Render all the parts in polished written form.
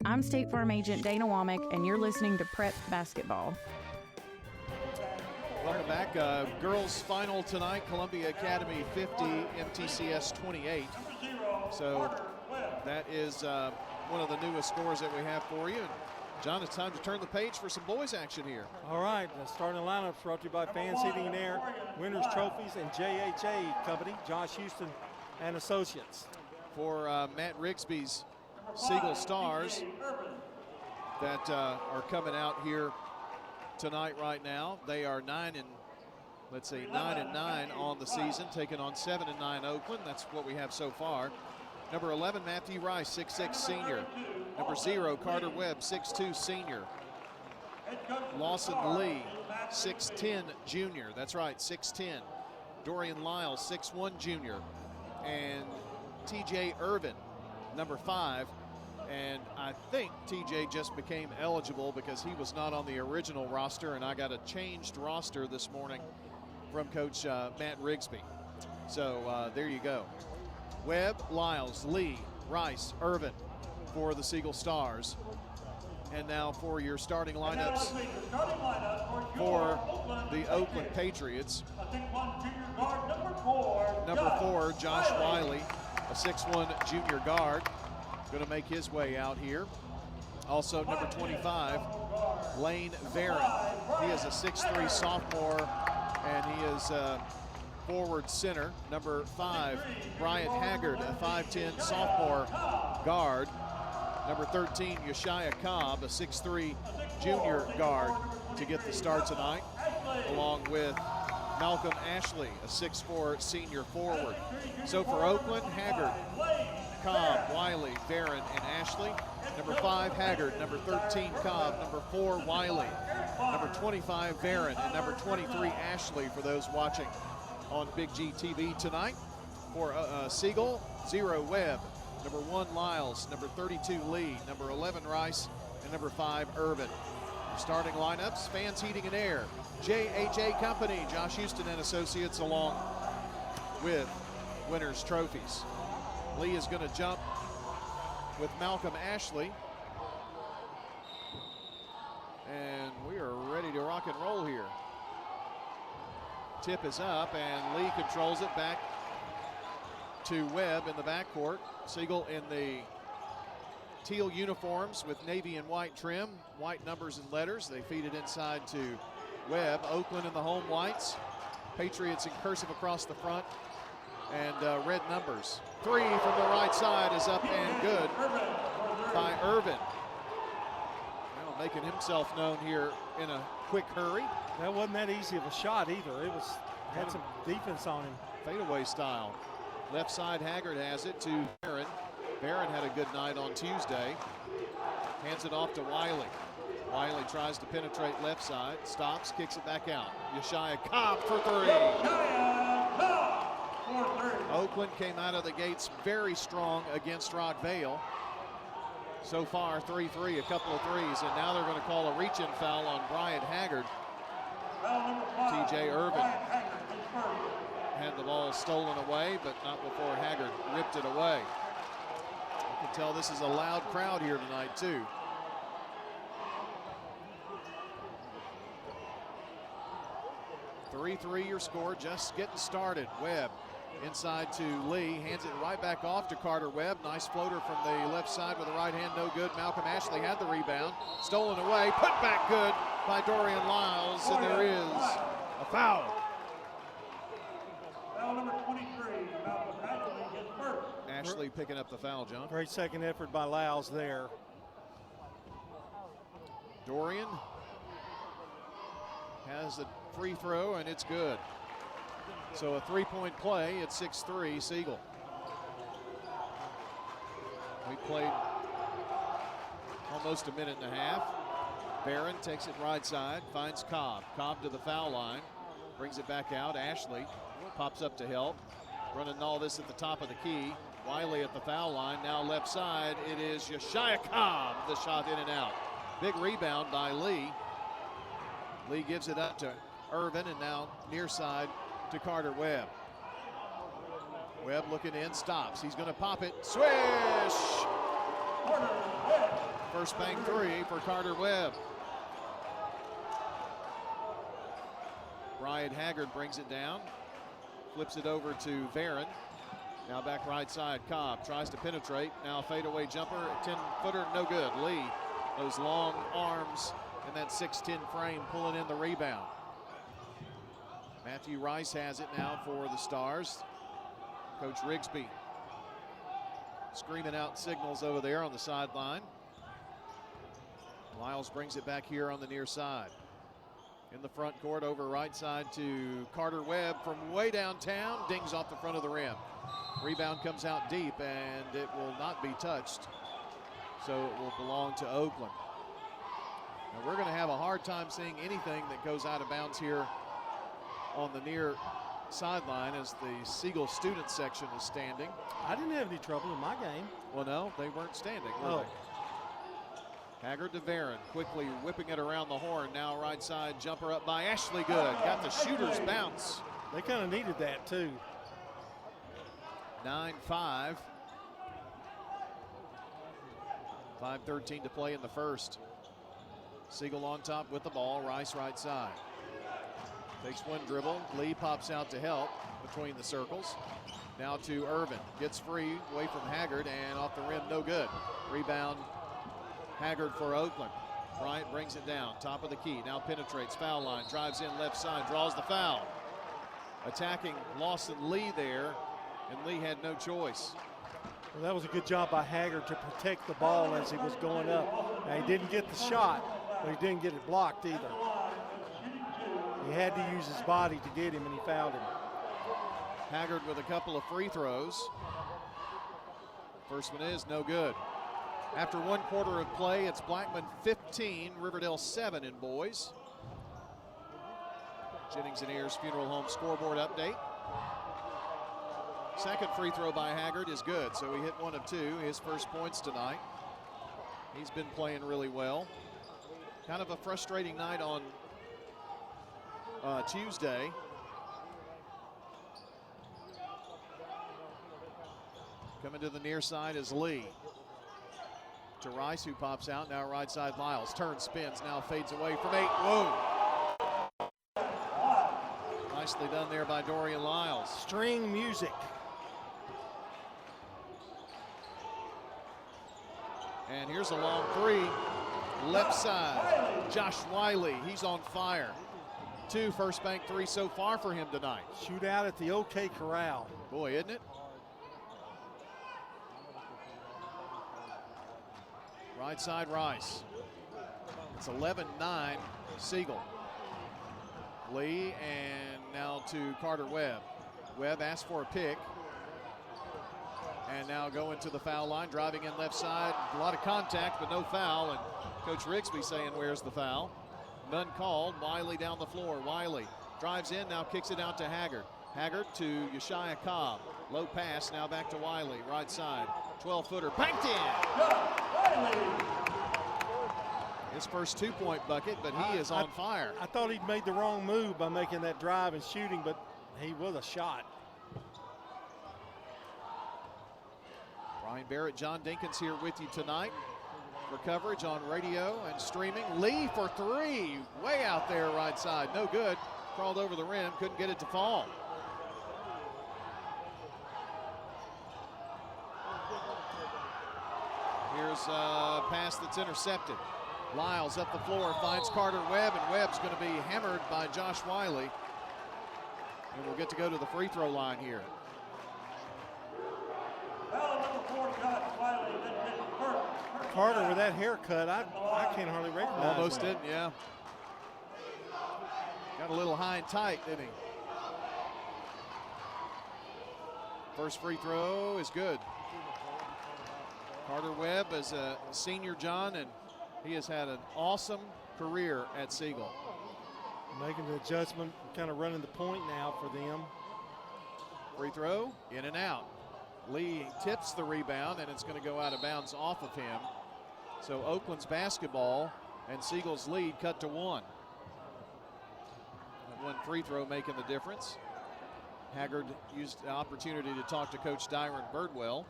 I'm State Farm Agent Dana Womack, and you're listening to Prep Basketball. Welcome back. Girls final tonight, Columbia Academy 50, MTCS 28. So that is one of the newest scores that we have for you. John, it's time to turn the page for some boys action here. All right, the starting lineup brought to you by Fans Heating and Air, Winners Trophies, and JHA Company, Josh Houston and Associates. For Matt Rigsby's Siegel Stars that are coming out here tonight right now. They are 9 and 9 on the season, taking on 7 and 9 Oakland. That's what we have so far. Number 11, Matthew Rice, 6'6" senior. Number 0, Carter Webb, 6'2" senior. Lawson Lee, 6'10" junior. That's right, 6'10". Dorian Lyles, 6'1" junior. And TJ Irvin, number 5. And I think TJ just became eligible because he was not on the original roster, and I got a changed roster this morning from Coach Matt Rigsby. So there you go. Webb, Lyles, Lee, Rice, Irvin for the Siegel Stars. And now for your starting lineups for the Oakland Patriots. Number 4, Josh Wiley, a 6'1" junior guard, going to make his way out here. Also number 25, Lane Varon. He is a 6'3" sophomore, and he is forward center. Number 5, Bryant Haggard, a 5'10" sophomore guard. Number 13, Yeshaya Cobb, a 6'3" junior guard to get the start tonight, along with Malcolm Ashley, a 6'4" senior forward. So for Oakland, Haggard, Cobb, Wiley, Varon, and Ashley. Number 5, Haggard. Number 13, Cobb. Number 4, Wiley. Number 25, Varon. And number 23, Ashley, for those watching on Big G TV tonight. For Siegel, 0, Webb. Number 1, Lyles. Number 32, Lee. Number 11, Rice. And number 5, Irvin. Starting lineups, Fans Heating and Air, JHA Company, Josh Houston and Associates, along with Winners Trophies. Lee is going to jump with Malcolm Ashley. And we are ready to rock and roll here. Tip is up, and Lee controls it back to Webb in the backcourt. Siegel in the teal uniforms with navy and white trim, white numbers and letters. They feed it inside to Webb. Oakland in the home whites. Patriots in cursive across the front, and red numbers. 3 from the right side is up and good by Irvin. Now making himself known here in a quick hurry. That wasn't that easy of a shot either. It had some defense on him. Fadeaway style. Left side, Haggard has it to Varon. Varon had a good night on Tuesday. Hands it off to Wiley. Wiley tries to penetrate left side, stops, kicks it back out. Yeshaya Cobb for 3. Oakland came out of the gates very strong against Rockvale. So far, 3-3, a couple of threes, and now they're going to call a reach-in foul on Bryant Haggard. TJ Irvin had the ball stolen away, but not before Haggard ripped it away. You can tell this is a loud crowd here tonight, too. Three your score, just getting started. Webb inside to Lee, hands it right back off to Carter Webb. Nice floater from the left side with the right hand, no good. Malcolm Ashley had the rebound, stolen away, put back good by Dorian Lyles, and there is a foul. Foul number 23, Malcolm Ashley gets first. Ashley picking up the foul, John. Great second effort by Lyles there. Dorian has a free throw, and it's good. So a three-point play at 6-3, Siegel. We played almost a minute and a half. Varon takes it right side, finds Cobb. Cobb to the foul line, brings it back out. Ashley pops up to help. Running all this at the top of the key. Wiley at the foul line, now left side. It is Yeshaya Cobb, the shot in and out. Big rebound by Lee. Lee gives it up to Irvin, and now near side to Carter Webb. Webb looking in, stops. He's going to pop it. Swish! First bank three for Carter Webb. Bryant Haggard brings it down. Flips it over to Varon. Now back right side, Cobb tries to penetrate. Now a fadeaway jumper, 10-footer, no good. Lee, those long arms and that 6'10" frame pulling in the rebound. Matthew Rice has it now for the Stars. Coach Rigsby screaming out signals over there on the sideline. Lyles brings it back here on the near side. In the front court, over right side to Carter Webb from way downtown, dings off the front of the rim. Rebound comes out deep, and it will not be touched, so it will belong to Oakland. Now we're going to have a hard time seeing anything that goes out of bounds here on the near sideline as the Siegel student section is standing. I didn't have any trouble in my game. Well, no, they weren't standing, were they? Haggard to Varon, quickly whipping it around the horn. Now right side jumper up by Ashley Good. Got the shooter's bounce. They kind of needed that too. 9-5. 5:13 to play in the first. Siegel on top with the ball. Rice right side. Takes one dribble. Lee pops out to help between the circles. Now to Irvin. Gets free away from Haggard and off the rim, no good. Rebound Haggard for Oakland. Bryant brings it down, top of the key. Now penetrates, foul line, drives in left side, draws the foul. Attacking Lawson Lee there, and Lee had no choice. Well, that was a good job by Haggard to protect the ball as he was going up. Now, he didn't get the shot, but he didn't get it blocked either. He had to use his body to get him, and he fouled him. Haggard with a couple of free throws. First one is no good. After one quarter of play, it's Blackman 15, Riverdale 7 in boys. Jennings and Ayers Funeral Home scoreboard update. Second free throw by Haggard is good, so he hit one of two, his first points tonight. He's been playing really well. Kind of a frustrating night on Tuesday. Coming to the near side is Lee. To Rice, who pops out. Now right side Lyles. Turns, spins, now fades away from 8. Whoa! Nicely done there by Dorian Lyles. String music. And here's a long three. Left side. Josh Wiley, he's on fire. 2 first bank three so far for him tonight. Shootout at the OK Corral. Boy, isn't it? Right side Rice. It's 11-9 Siegel. Lee and now to Carter Webb. Webb asked for a pick. And now going to the foul line, driving in left side. A lot of contact, but no foul. And Coach Rigsby saying, where's the foul? None called. Wiley down the floor. Wiley drives in, now kicks it out to Haggard. Haggard to Yeshaya Cobb. Low pass, now back to Wiley. Right side, 12-footer, banked in. His first 2-point bucket, but he is on fire. I thought he'd made the wrong move by making that drive and shooting, but he was a shot. Brian Barrett, John Dinkins here with you tonight for coverage on radio and streaming. Lee for 3, way out there right side, no good. Crawled over the rim, couldn't get it to fall. Here's a pass that's intercepted. Lyles up the floor, finds Carter Webb, and Webb's going to be hammered by Josh Wiley. And we'll get to go to the free throw line here. Carter with that haircut, I can't hardly recognize Almost him. didn't, yeah. Got a little high and tight, didn't he? First free throw is good. Carter Webb is a senior, John, and he has had an awesome career at Siegel. Making the adjustment, kind of running the point now for them. Free throw, in and out. Lee tips the rebound, and it's going to go out of bounds off of him. So Oakland's basketball and Siegel's lead cut to 1. And one free throw making the difference. Haggard used the opportunity to talk to Coach Dyron Birdwell.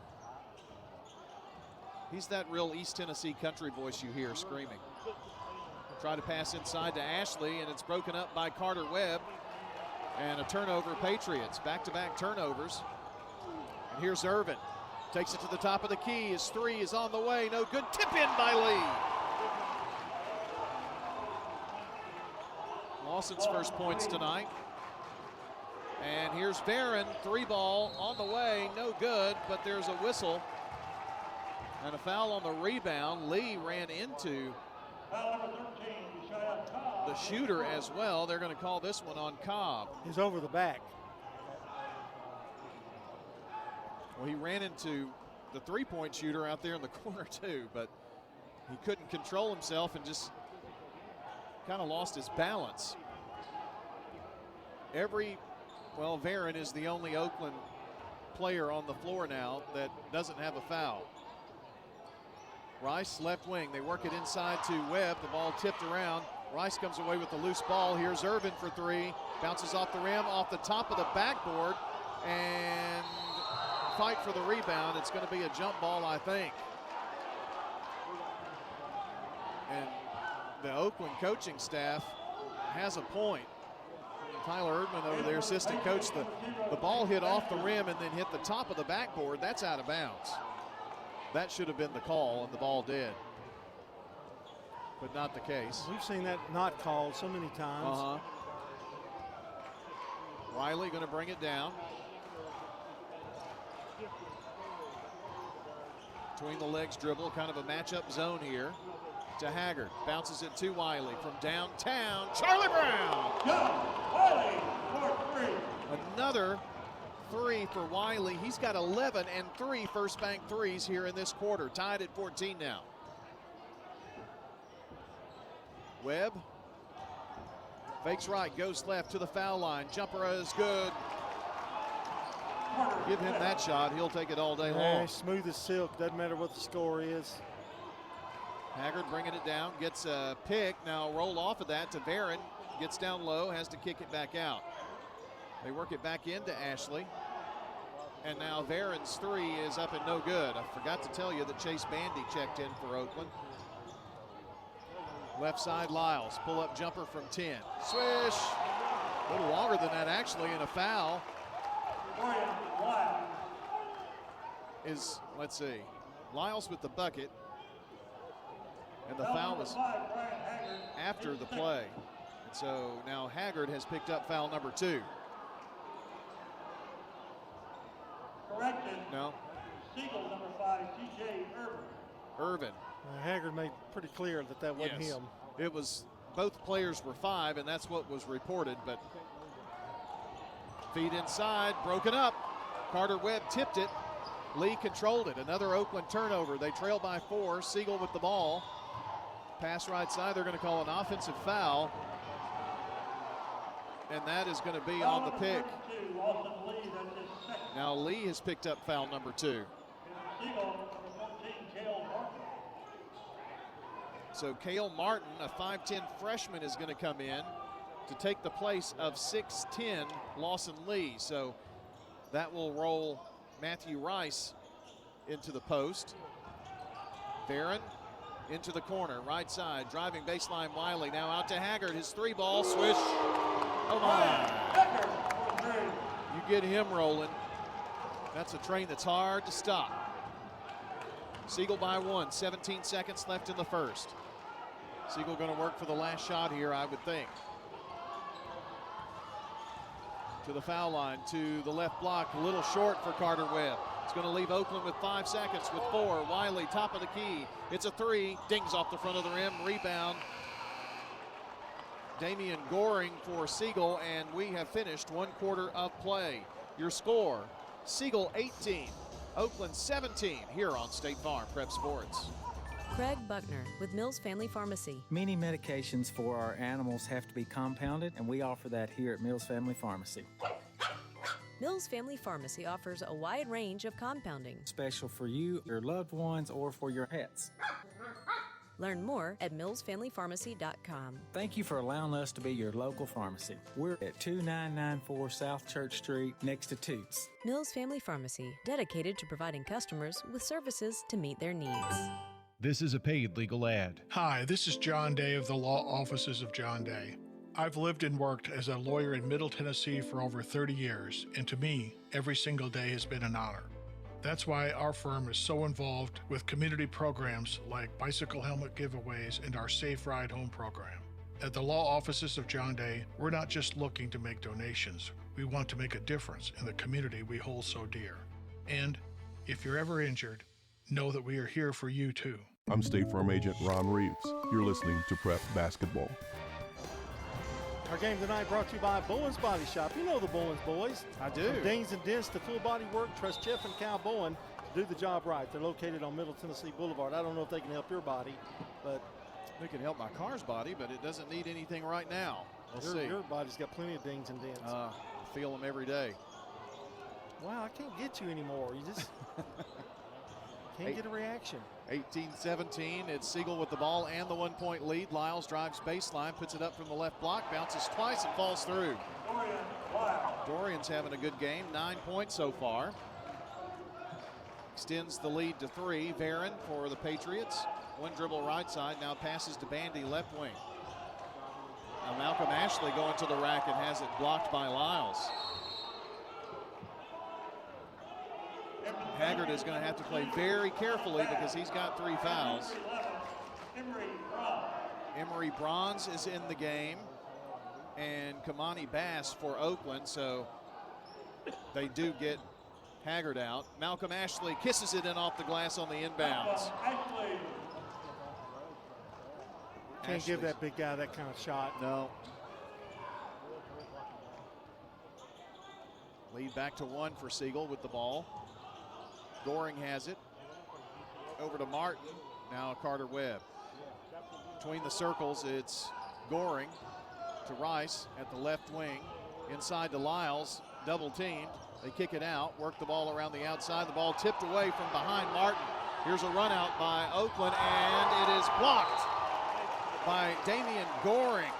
He's that real East Tennessee country voice you hear screaming. Try to pass inside to Ashley, and it's broken up by Carter Webb. And a turnover, Patriots. Back-to-back turnovers. And here's Irvin. Takes it to the top of the key. His three is on the way. No good. Tip in by Lee. Lawson's first points tonight. And here's Barron. Three ball on the way. No good, but there's a whistle. And a foul on the rebound. Lee ran into the shooter as well. They're going to call this one on Cobb. He's over the back. Well, he ran into the three-point shooter out there in the corner too, but he couldn't control himself and just kind of lost his balance. Varyn is the only Oakland player on the floor now that doesn't have a foul. Rice, left wing. They work it inside to Webb. The ball tipped around. Rice comes away with the loose ball. Here's Irvin for three. Bounces off the rim, off the top of the backboard, and fight for the rebound. It's going to be a jump ball, I think. And the Oakland coaching staff has a point. Tyler Erdman over there, assistant coach, the ball hit off the rim and then hit the top of the backboard. That's out of bounds. That should have been the call, and the ball did. But not the case. We've seen that not called so many times. Riley going to bring it down. Between the legs dribble, kind of a matchup zone here. To Haggard, bounces it to Wiley from downtown. Charlie Brown! Wiley for three. Another three for Wiley. He's got 11 and 3 first bank threes here in this quarter. Tied at 14 now. Webb fakes right, goes left to the foul line. Jumper is good. Give him that shot. He'll take it all day long. Smooth as silk. Doesn't matter what the score is. Haggard bringing it down, gets a pick. Now roll off of that to Barron. Gets down low, has to kick it back out. They work it back into Ashley. And now Barron's three is up and no good. I forgot to tell you that Chase Bandy checked in for Oakland. Left side Lyles, pull up jumper from 10. Swish, a little longer than that actually, and a foul is, let's see, Lyles with the bucket. And the foul was after the play. And so now Haggard has picked up foul number 2. Corrected. No. Siegel, number 5, C.J. Irvin. Haggard made pretty clear that that wasn't him. It was, both players were 5, and that's what was reported, but feed inside, broken up. Carter Webb tipped it. Lee controlled it. Another Oakland turnover. They trail by 4. Siegel with the ball. Pass right side, they're going to call an offensive foul. And that is going to be on the pick. Now Lee has picked up foul number 2. So Cale Martin, a 5'10 freshman, is going to come in to take the place of 6'10 Lawson Lee. So that will roll Matthew Rice into the post. Barron into the corner, right side, driving baseline Wiley. Now out to Haggard, his 3-ball, swish. Oh my. You get him rolling. That's a train that's hard to stop. Siegel by 1, 17 seconds left in the first. Siegel going to work for the last shot here, I would think. To the foul line, to the left block, a little short for Carter Webb. It's going to leave Oakland with 5 seconds with 4. Wiley, top of the key. It's a 3, dings off the front of the rim, rebound. Damian Goring for Siegel, and we have finished 1 quarter of play. Your score, Siegel 18, Oakland 17, here on State Farm Prep Sports. Craig Buckner with Mills Family Pharmacy. Many medications for our animals have to be compounded, and we offer that here at Mills Family Pharmacy. Mills Family Pharmacy offers a wide range of compounding. Special for you, your loved ones, or for your pets. Learn more at millsfamilypharmacy.com. Thank you for allowing us to be your local pharmacy. We're at 2994 South Church Street next to Toots. Mills Family Pharmacy, dedicated to providing customers with services to meet their needs. This is a paid legal ad. Hi, this is John Day of the Law Offices of John Day. I've lived and worked as a lawyer in Middle Tennessee for over 30 years, and to me, every single day has been an honor. That's why our firm is so involved with community programs like bicycle helmet giveaways and our Safe Ride Home program. At the Law Offices of John Day, we're not just looking to make donations. We want to make a difference in the community we hold so dear. And if you're ever injured, know that we are here for you too. I'm State Farm Agent Ron Reeves. You're listening to Prep Basketball. Our game tonight brought to you by Bowen's Body Shop. You know the Bowen's boys. I do. From dings and dents to full body work, trust Jeff and Cal Bowen to do the job right. They're located on Middle Tennessee Boulevard. I don't know if they can help your body, but They can help my car's body, but it doesn't need anything right now. We'll see. your body's got plenty of dings and dents. Feel them every day. Wow, I can't get you anymore. You just can't get a reaction. 18-17, it's Siegel with the ball and the 1-point lead. Lyles drives baseline, puts it up from the left block, bounces twice and falls through. Dorian's having a good game, 9 points so far. Extends the lead to 3. Varon for the Patriots. One dribble right side, now passes to Bandy left wing. Now Malcolm Ashley going to the rack and has it blocked by Lyles. Haggard is going to have to play very carefully because he's got 3 fouls. Emery Bronze is in the game, and Kamani Bass for Oakland, so they do get Haggard out. Malcolm Ashley kisses it in off the glass on the inbounds. Can't give that big guy that kind of shot. No. Lead back to 1 for Siegel with the ball. Goring has it. Over to Martin. Now Carter Webb. Between the circles, it's Goring to Rice at the left wing. Inside to Lyles, double teamed. They kick it out, work the ball around the outside. The ball tipped away from behind Martin. Here's a run out by Oakland, and it is blocked by Damian Goring.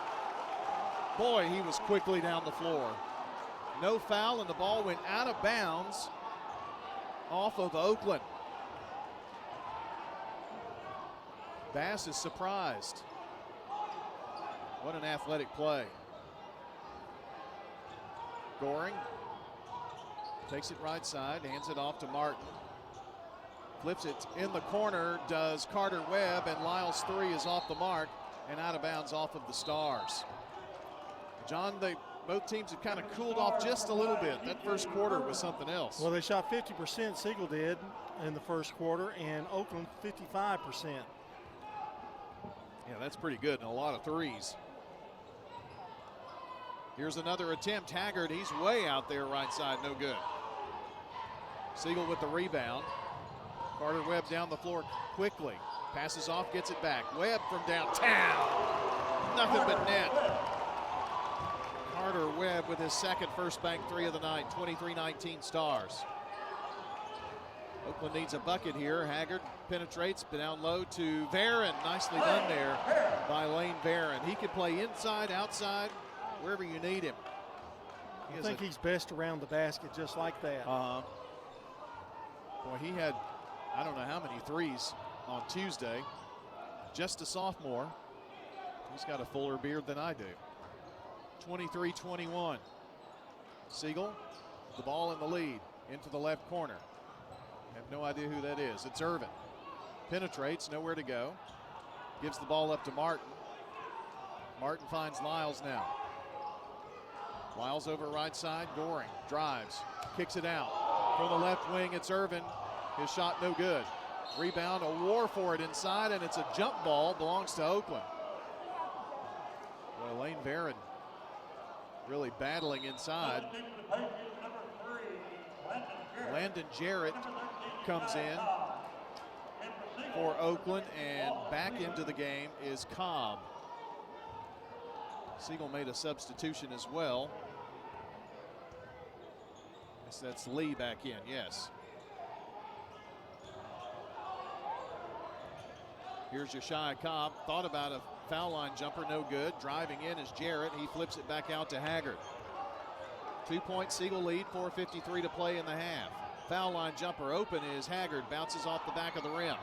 Boy, he was quickly down the floor. No foul, and the ball went out of bounds off of Oakland. Bass is surprised. What an athletic play. Goring takes it right side, hands it off to Martin. Flips it in the corner, does Carter Webb, and Lyles' 3 is off the mark and out of bounds off of the Stars. John, both teams have kind of cooled off just a little bit. That first quarter was something else. Well, they shot 50%, Siegel did, in the first quarter, and Oakland 55%. Yeah, that's pretty good, and a lot of threes. Here's another attempt. Haggard, he's way out there right side, no good. Siegel with the rebound. Carter Webb down the floor quickly. Passes off, gets it back. Webb from downtown. Nothing but net. Carter Webb with his second first bank 3 of the night, 23-19 Stars. Oakland needs a bucket here. Haggard penetrates down low to Varon. Nicely done there by Lane Varon. He can play inside, outside, wherever you need him. I think he's best around the basket just like that. Boy, he had, I don't know how many threes on Tuesday. Just a sophomore. He's got a fuller beard than I do. 23-21. Siegel, the ball in the lead, into the left corner. Have no idea who that is. It's Irvin. Penetrates, nowhere to go. Gives the ball up to Martin. Martin finds Lyles now. Lyles over right side, Goring drives, kicks it out. From the left wing, it's Irvin. His shot no good. Rebound, a war for it inside, and it's a jump ball, belongs to Oakland. Well, Lane Varon really battling inside. Landon Jarrett comes in for Oakland, and back into the game is Cobb. Siegel made a substitution as well. Guess that's Lee back in, yes. Here's Josiah Cobb. Thought about a foul line jumper, no good. Driving in is Jarrett. He flips it back out to Haggard. 2-point Siegel lead, 4:53 to play in the half. Foul line jumper open is Haggard. Bounces off the back of the rim.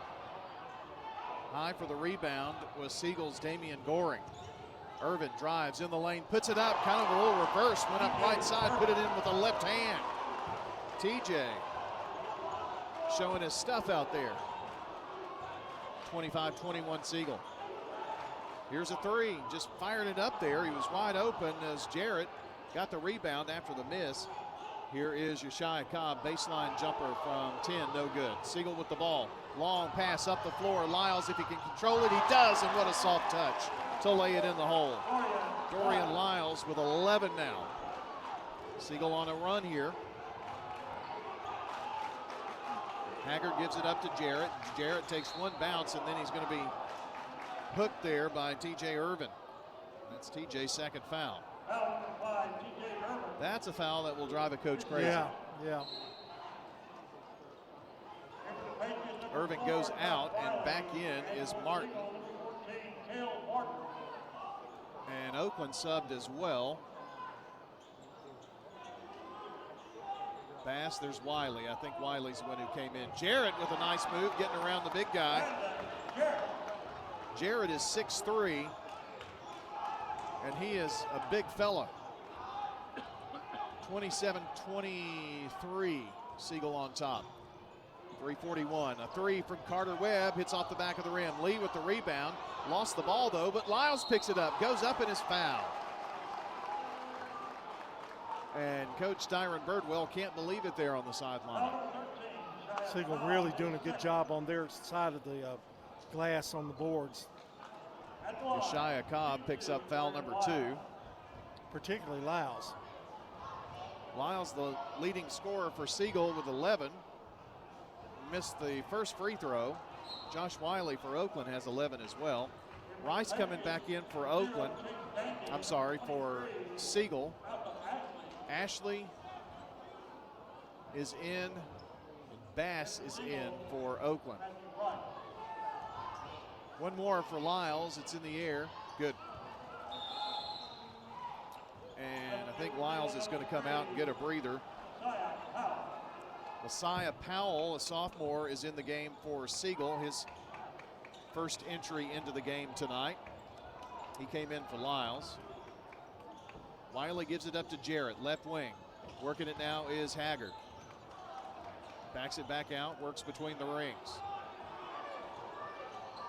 High for the rebound was Siegel's Damian Goring. Irvin drives in the lane, puts it up, kind of a little reverse, went up right side, put it in with the left hand. TJ showing his stuff out there. 25-21 Siegel. Here's a three, just fired it up there. He was wide open as Jarrett got the rebound after the miss. Here is Josiah Cobb, baseline jumper from 10, no good. Siegel with the ball, long pass up the floor. Lyles, if he can control it, he does, and what a soft touch to lay it in the hole. Dorian Lyles with 11 now. Siegel on a run here. Haggard gives it up to Jarrett. Jarrett takes one bounce, and then he's going to be hooked there by TJ Irvin. That's TJ's second foul. That's a foul that will drive a coach crazy. Yeah. Irvin goes out, and back in is Martin. And Oakland subbed as well. Bass, there's Wiley. I think Wiley's the one who came in. Jarrett with a nice move, getting around the big guy. Jarrett is 6'3", and he is a big fella. 27-23, Siegel on top. 3:41, a three from Carter Webb, hits off the back of the rim. Lee with the rebound, lost the ball though, but Lyles picks it up, goes up and is fouled. And Coach Tyron Birdwell can't believe it there on the sideline. Siegel really doing a good job on their side of the glass on the boards. Josiah Cobb picks up foul number 2. Particularly Lyles. Lyles, the leading scorer for Siegel with 11. Missed the first free throw. Josh Wiley for Oakland has 11 as well. Rice coming back in for Oakland. I'm sorry, for Siegel. Ashley is in. Bass is in for Oakland. One more for Lyles. It's in the air. Good. And I think Lyles is going to come out and get a breather. Messiah Powell, a sophomore, is in the game for Siegel. His first entry into the game tonight. He came in for Lyles. Wiley gives it up to Jarrett, left wing. Working it now is Haggard. Backs it back out, works between the rings.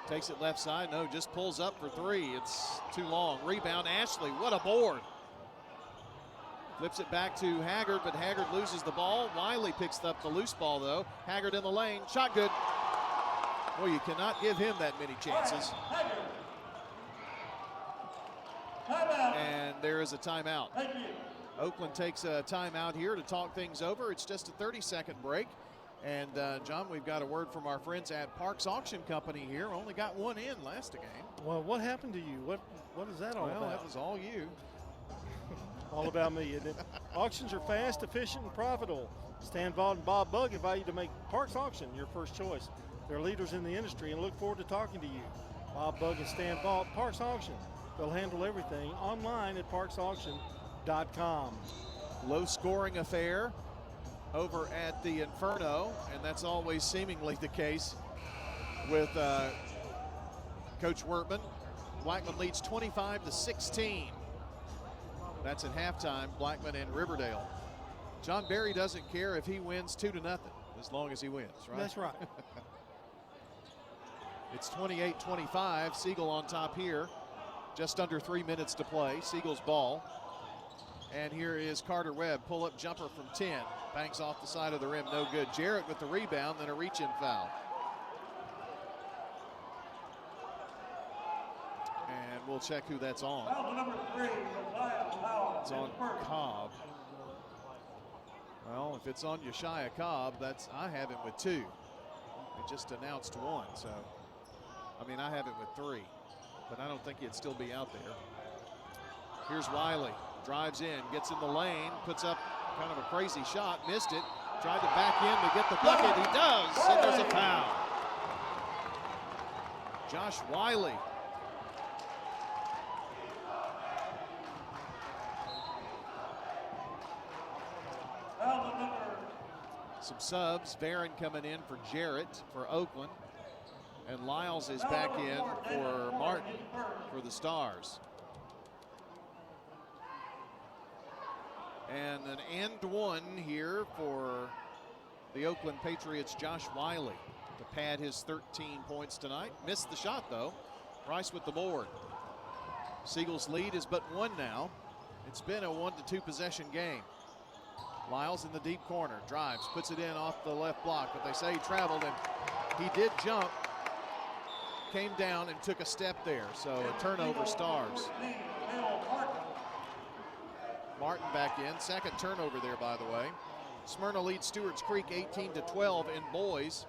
Takes it left side, no, just pulls up for three. It's too long. Rebound, Ashley, what a board. Flips it back to Haggard, but Haggard loses the ball. Wiley picks up the loose ball, though. Haggard in the lane, shot good. Boy, you cannot give him that many chances. And there is a timeout. Oakland takes a timeout here to talk things over. It's just a 30-second break. And, John, we've got a word from our friends at Parks Auction Company here. Only got one in last game. Well, what happened to you? What is that all about? Well, that was all you. All about me, isn't it? Auctions are fast, efficient, and profitable. Stan Vaught and Bob Bugg invite you to make Parks Auction your first choice. They're leaders in the industry and look forward to talking to you. Bob Bugg and Stan Vaught, Parks Auction. They'll handle everything online at parksauction.com. Low-scoring affair over at the Inferno, and that's always seemingly the case with Coach Wertman. Blackman leads 25-16. That's at halftime, Blackman and Riverdale. John Barry doesn't care if he wins 2-0, as long as he wins, right? That's right. It's 28-25, Siegel on top here. Just under 3 minutes to play, Siegel's ball. And here is Carter Webb, pull-up jumper from 10. Banks off the side of the rim, no good. Jarrett with the rebound, then a reach-in foul. And we'll check who that's on. It's on Cobb. Well, if it's on Josiah Cobb, I have him with 2. They just announced 1, so I have it with 3, but I don't think he'd still be out there. Here's Wiley, drives in, gets in the lane, puts up kind of a crazy shot, missed it, tried to back in to get the bucket, he does, and there's a foul. Josh Wiley. Some subs. Barron coming in for Jarrett for Oakland. And Lyles is back in for Martin for the Stars. And an and one here for the Oakland Patriots, Josh Wiley, to pad his 13 points tonight. Missed the shot, though. Rice with the board. Siegel's lead is but one now. It's been a 1-2 possession game. Lyles in the deep corner, drives, puts it in off the left block, but they say he traveled, and he did jump, came down and took a step there, so a turnover, Stars. Martin back in, second turnover there, by the way. Smyrna leads Stewart's Creek 18-12 in boys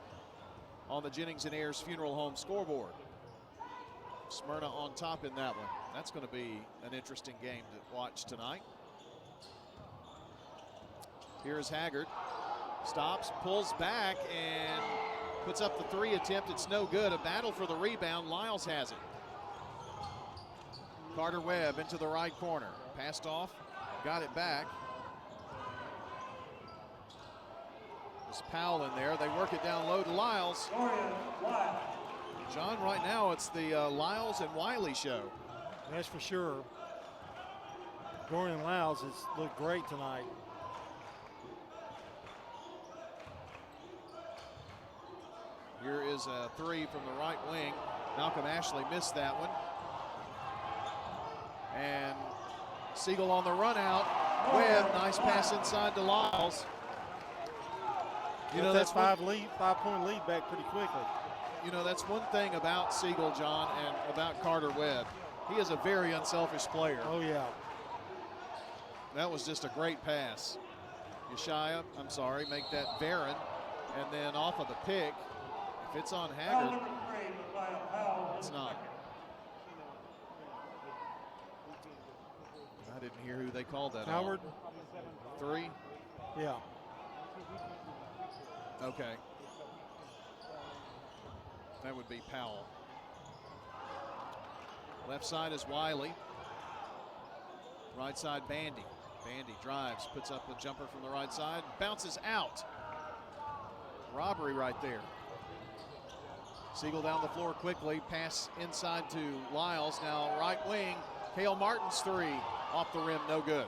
on the Jennings and Ayers Funeral Home scoreboard. Smyrna on top in that one. That's going to be an interesting game to watch tonight. Here's Haggard. Stops, pulls back, and puts up the three attempt. It's no good. A battle for the rebound. Lyles has it. Carter Webb into the right corner. Passed off, got it back. There's Powell in there. They work it down low to Lyles. John, right now it's the Lyles and Wiley show. That's for sure. Dorian Lyles has looked great tonight. Here is a three from the right wing. Malcolm Ashley missed that one. And Siegel on the run out. Webb, nice pass inside to Lyles. You know, that's 5-point lead back pretty quickly. You know, that's one thing about Siegel, John, and about Carter Webb. He is a very unselfish player. Oh, yeah. That was just a great pass. Yeshaya, make that Barron. And then off of the pick, if it's on Haggard, it's not. I didn't hear who they called that. Howard. On. 3? Yeah. Okay. That would be Powell. Left side is Wiley. Right side, Bandy. Bandy drives, puts up a jumper from the right side, bounces out. Robbery right there. Siegel down the floor quickly, pass inside to Lyles. Now right wing, Cale Martin's three off the rim, no good.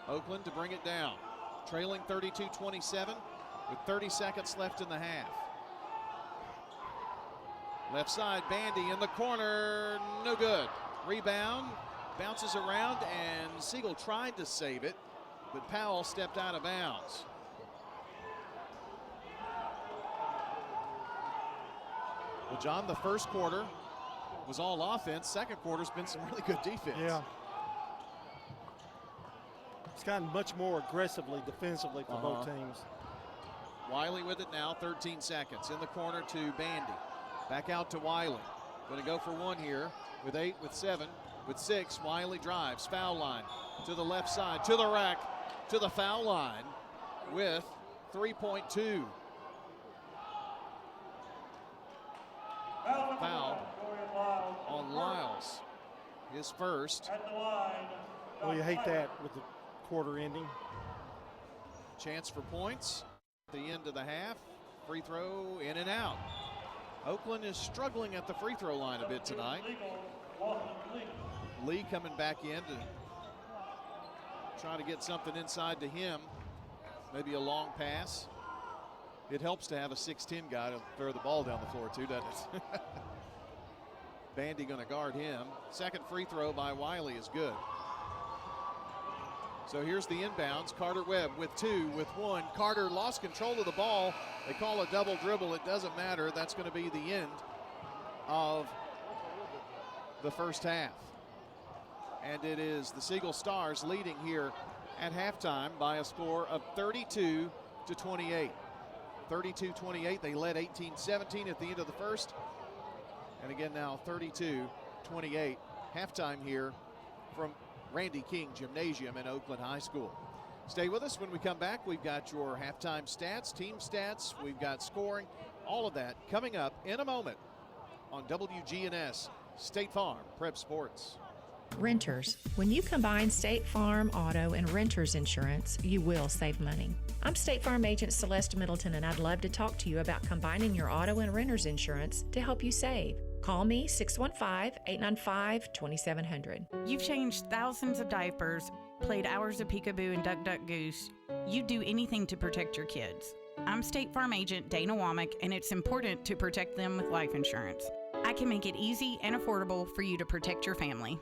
Oakland to bring it down. Trailing 32-27 with 30 seconds left in the half. Left side, Bandy in the corner, no good. Rebound, bounces around, and Siegel tried to save it, but Powell stepped out of bounds. Well, John, the first quarter was all offense. Second quarter's been some really good defense. Yeah. It's gotten much more aggressively defensively for both teams. Wiley with it now, 13 seconds. In the corner to Bandy. Back out to Wiley. Going to go for one here with 8, with 7, with 6. Wiley drives, foul line to the left side, to the rack, to the foul line with 3.2. Foul on Lyles. His first. Well, you hate that with the quarter ending. Chance for points at the end of the half. Free throw in and out. Oakland is struggling at the free throw line a bit tonight. Lee coming back in to try to get something inside to him. Maybe a long pass. It helps to have a 6'10" guy to throw the ball down the floor too, doesn't it? Bandy going to guard him. Second free throw by Wiley is good. So here's the inbounds. Carter Webb with 2, with 1. Carter lost control of the ball. They call a double dribble. It doesn't matter. That's going to be the end of the first half. And it is the Siegel Stars leading here at halftime by a score of 32-28. 32-28. They led 18-17 at the end of the first. And again now 32-28. Halftime here from Randy King Gymnasium in Oakland High School. Stay with us. When we come back, we've got your halftime stats, team stats, we've got scoring, all of that coming up in a moment on WGNS State Farm Prep Sports. Renters. When you combine State Farm, auto, and renters insurance, you will save money. I'm State Farm Agent Celeste Middleton, and I'd love to talk to you about combining your auto and renters insurance to help you save. Call me 615-895-2700. You've changed thousands of diapers, played hours of peekaboo and duck duck goose. You'd do anything to protect your kids. I'm State Farm Agent Dana Womack, and it's important to protect them with life insurance. I can make it easy and affordable for you to protect your family.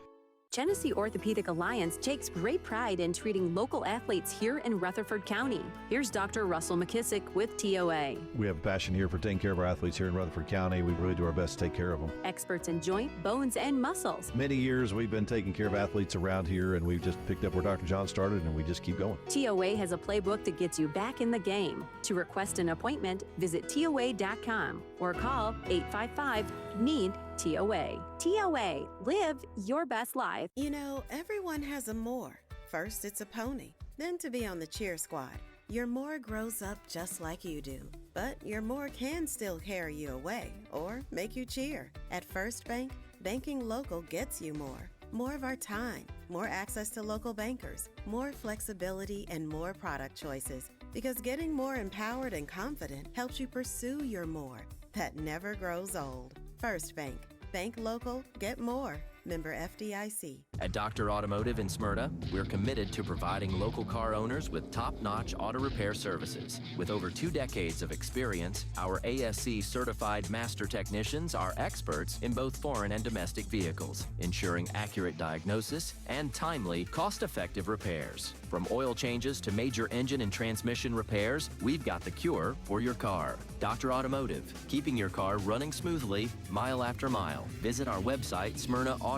Genesee Orthopedic Alliance takes great pride in treating local athletes here in Rutherford County. Here's Dr. Russell McKissick with TOA. We have a passion here for taking care of our athletes here in Rutherford County. We really do our best to take care of them. Experts in joint, bones, and muscles. Many years we've been taking care of athletes around here, and we've just picked up where Dr. John started, and we just keep going. TOA has a playbook that gets you back in the game. To request an appointment, visit TOA.com or call 855-NEED-TOA. TOA, live your best life. You know, everyone has a more. First, it's a pony. Then to be on the cheer squad. Your more grows up just like you do. But your more can still carry you away or make you cheer. At First Bank, banking local gets you more. More of our time, more access to local bankers, more flexibility, and more product choices. Because getting more empowered and confident helps you pursue your more. That never grows old. First Bank. Bank local, get more. Member FDIC. At Dr. Automotive in Smyrna, we're committed to providing local car owners with top-notch auto repair services. With over 2 decades of experience, our ASC certified master technicians are experts in both foreign and domestic vehicles, ensuring accurate diagnosis and timely, cost-effective repairs. From oil changes to major engine and transmission repairs, we've got the cure for your car. Dr. Automotive, keeping your car running smoothly, mile after mile. Visit our website, SmyrnaAutoRepair.com.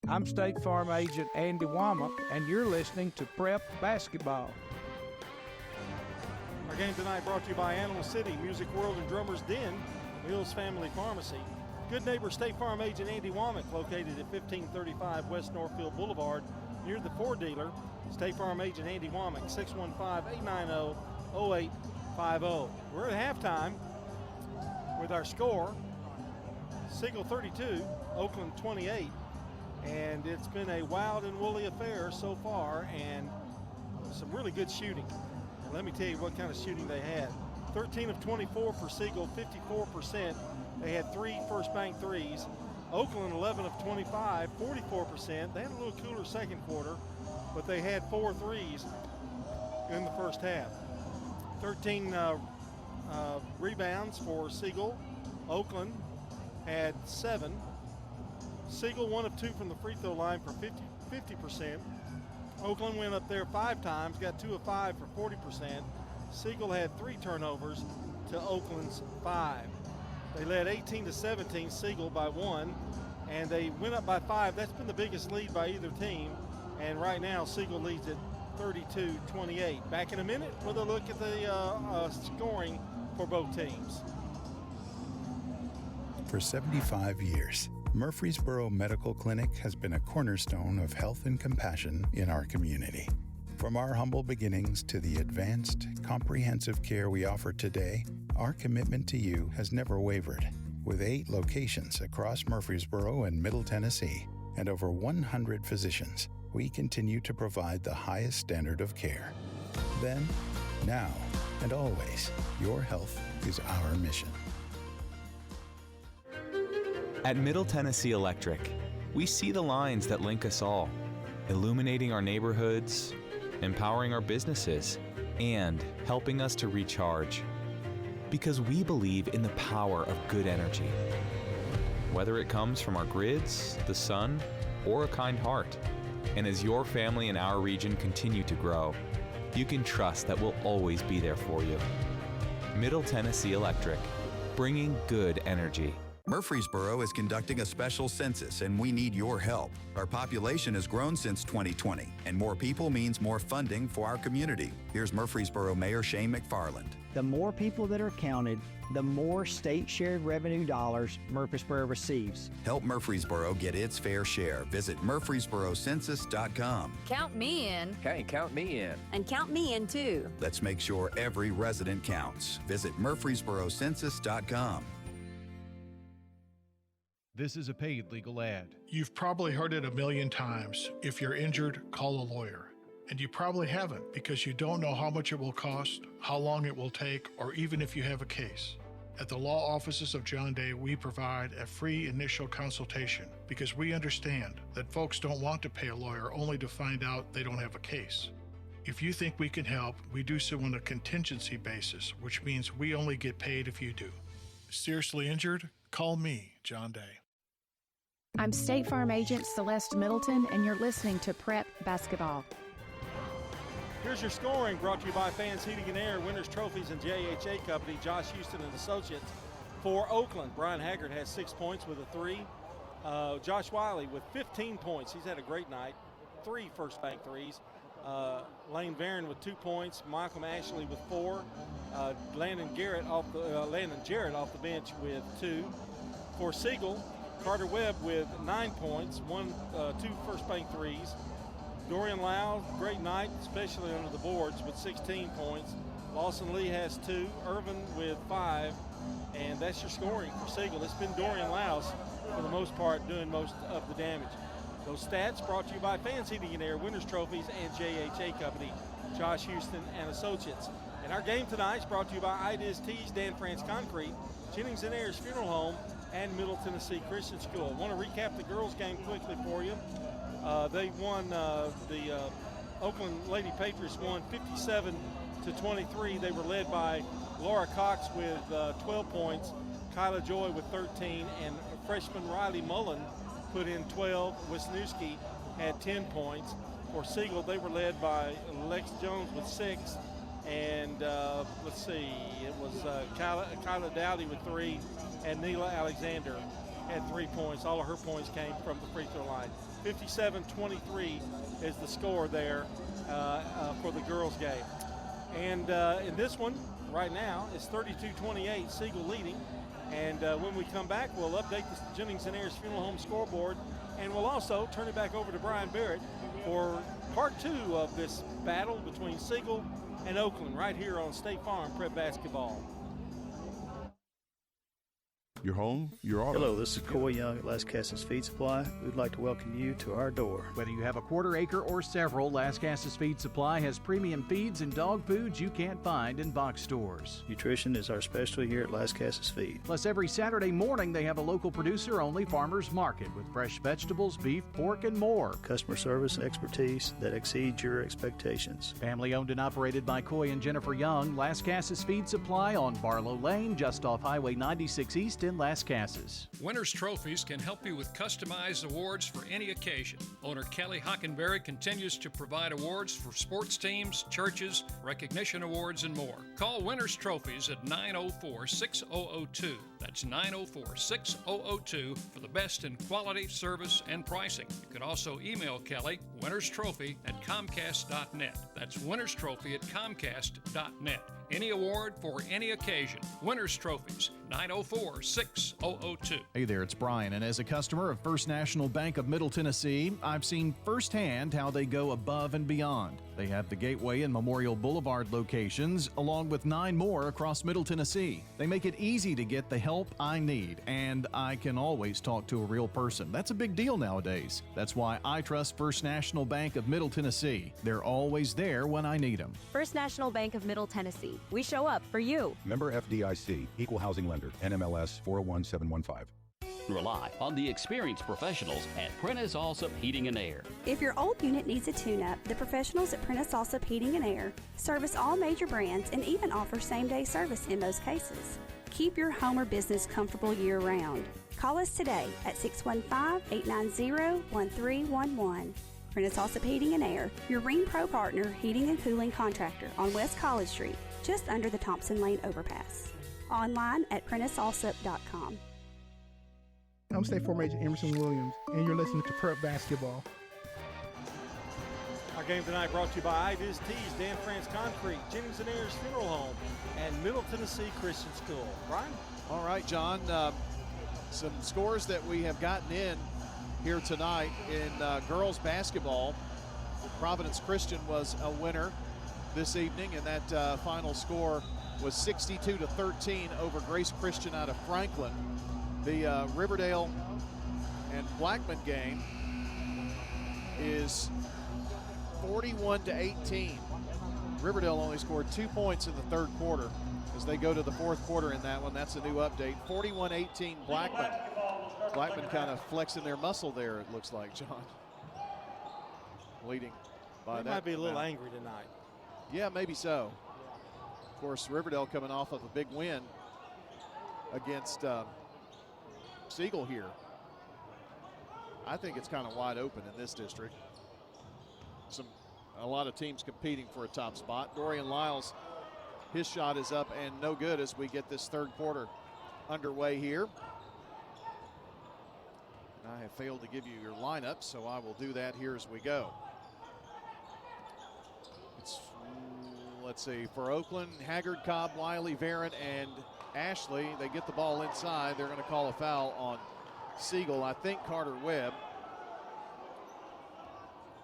I'm State Farm Agent Andy Womack, and you're listening to Prep Basketball. Our game tonight brought to you by Animal City, Music World and Drummers Den, Mills Family Pharmacy. Good neighbor State Farm Agent Andy Womack, located at 1535 West Northfield Boulevard, near the Ford dealer. State Farm Agent Andy Womack, 615-890-0850. We're at halftime with our score, Siegel 32, Oakland 28. And it's been a wild and woolly affair so far, and some really good shooting. And let me tell you what kind of shooting they had. 13 of 24 for Siegel, 54%. They had 3 first bank threes. Oakland 11 of 25, 44%. They had a little cooler second quarter, but they had 4 threes in the first half. 13 rebounds for Siegel. Oakland had 7. Siegel 1 of 2 from the free throw line for 50%. Oakland went up there 5 times, got 2 of 5 for 40%. Siegel had 3 turnovers to Oakland's 5. They led 18-17, Siegel by 1, and they went up by 5. That's been the biggest lead by either team, and right now Siegel leads at 32-28. Back in a minute with a look at the scoring for both teams. For 75 years, Murfreesboro Medical Clinic has been a cornerstone of health and compassion in our community. From our humble beginnings to the advanced, comprehensive care we offer today, our commitment to you has never wavered. With 8 locations across Murfreesboro and Middle Tennessee and over 100 physicians, we continue to provide the highest standard of care. Then, now, and always, your health is our mission. At Middle Tennessee Electric, we see the lines that link us all, illuminating our neighborhoods, empowering our businesses, and helping us to recharge. Because we believe in the power of good energy. Whether it comes from our grids, the sun, or a kind heart. And as your family and our region continue to grow, you can trust that we'll always be there for you. Middle Tennessee Electric, bringing good energy. Murfreesboro is conducting a special census, and we need your help. Our population has grown since 2020, and more people means more funding for our community. Here's Murfreesboro Mayor Shane McFarland. The more people that are counted, the more state shared revenue dollars Murfreesboro receives. Help Murfreesboro get its fair share. Visit murfreesborocensus.com. Count me in. Hey, count me in. And count me in too. Let's make sure every resident counts. Visit murfreesborocensus.com. This is a paid legal ad. You've probably heard it a million times. If you're injured, call a lawyer. And you probably haven't because you don't know how much it will cost, how long it will take, or even if you have a case. At the law offices of John Day, we provide a free initial consultation because we understand that folks don't want to pay a lawyer only to find out they don't have a case. If you think we can help, we do so on a contingency basis, which means we only get paid if you do. Seriously injured? Call me, John Day. I'm State Farm Agent Celeste Middleton, and you're listening to Prep Basketball. Here's your scoring, brought to you by Fans Heating and Air, Winners Trophies, and JHA Company. Josh Houston and Associates for Oakland. Brian Haggard has 6 points with a 3. Josh Wiley with 15 points. He's had a great night. 3 first bank threes. Lane Barron with 2 points. Malcolm Ashley with 4. Landon Jarrett off the bench with 2. For Siegel, Carter Webb with 9 points, 2 first bank threes. Dorian Lau, great night, especially under the boards with 16 points. Lawson Lee has 2, Irvin with 5, and that's your scoring for Siegel. It's been Dorian Lau, for the most part, doing most of the damage. Those stats brought to you by Fans Heating and Air, Winners Trophies, and JHA Company, Josh Houston and Associates. And our game tonight is brought to you by IDIS Tees, Dan France Concrete, Jennings and Ayers Funeral Home, and Middle Tennessee Christian School. I want to recap the girls' game quickly for you. They won, the Oakland Lady Patriots won 57-23. They were led by Laura Cox with 12 points, Kyla Joy with 13, and freshman Riley Mullen put in 12. Wisniewski had 10 points. For Siegel, they were led by Lex Jones with 6, and it was Kyla Dowdy with 3, and Neela Alexander had 3 points. All of her points came from the free throw line. 57-23 is the score there for the girls' game. And in this one, right now, it's 32-28, Siegel leading. And when we come back, we'll update the Jennings and Ayers Funeral Home scoreboard, and we'll also turn it back over to Brian Barrett for part 2 of this battle between Siegel and Oakland right here on State Farm Prep Basketball. Your home, your auto. Hello, this is Coy Young at Las Casas Feed Supply. We'd like to welcome you to our door. Whether you have a quarter acre or several, Las Casas Feed Supply has premium feeds and dog foods you can't find in box stores. Nutrition is our specialty here at Las Casas Feed. Plus, every Saturday morning they have a local producer-only farmers market with fresh vegetables, beef, pork, and more. Customer service and expertise that exceeds your expectations. Family owned and operated by Coy and Jennifer Young, Las Casas Feed Supply on Barlow Lane, just off Highway 96 East in Las Casas. Winners Trophies can help you with customized awards for any occasion. Owner Kelly Hockenberry continues to provide awards for sports teams, churches, recognition awards, and more. Call Winners Trophies at 904-6002. That's 904-6002 for the best in quality, service, and pricing. You can also email Kelly, winnerstrophy@comcast.net. That's winnerstrophy@comcast.net. Any award for any occasion. Winners Trophies, 904-6002. Hey there, it's Brian, and as a customer of First National Bank of Middle Tennessee, I've seen firsthand how they go above and beyond. They have the Gateway and Memorial Boulevard locations, along with 9 more across Middle Tennessee. They make it easy to get the help I need, and I can always talk to a real person. That's a big deal nowadays. That's why I trust First National Bank of Middle Tennessee. They're always there when I need them. First National Bank of Middle Tennessee. We show up for you. Member FDIC, Equal Housing Lender, NMLS 401715. Rely on the experienced professionals at Prentice Allsup Heating and Air. If your old unit needs a tune-up, the professionals at Prentice Allsup Heating and Air service all major brands and even offer same-day service in most cases. Keep your home or business comfortable year-round. Call us today at 615-890-1311. Prentice Allsup Heating and Air, your Ring Pro partner heating and cooling contractor on West College Street, just under the Thompson Lane overpass. Online at PrenticeAllsup.com. I'm State Farm Agent Emerson Williams, and you're listening to Prep Basketball. Our game tonight brought to you by Iviz Tees, Dan France Concrete, Jennings & Ayers Funeral Home, and Middle Tennessee Christian School. Brian? All right, John, some scores that we have gotten in here tonight in girls basketball. Providence Christian was a winner this evening, and that final score was 62-13 over Grace Christian out of Franklin. The Riverdale and Blackman game is 41-18. Riverdale only scored 2 points in the third quarter as they go to the fourth quarter in that one. That's a new update. 41-18 Blackman. Blackman kind of flexing their muscle there, it looks like, John. Leading by that. They might be a little amount. angry tonight. Yeah, maybe so. Of course, Riverdale coming off of a big win against Siegel here. I think it's kind of wide open in this district. A lot of teams competing for a top spot. Dorian Lyles, his shot is up and no good as we get this third quarter underway here. I have failed to give you your lineup, so I will do that here as we go. Let's see, for Oakland, Haggard, Cobb, Wiley, Varon, and Ashley. They get the ball inside. They're going to call a foul on Siegel. I think Carter Webb.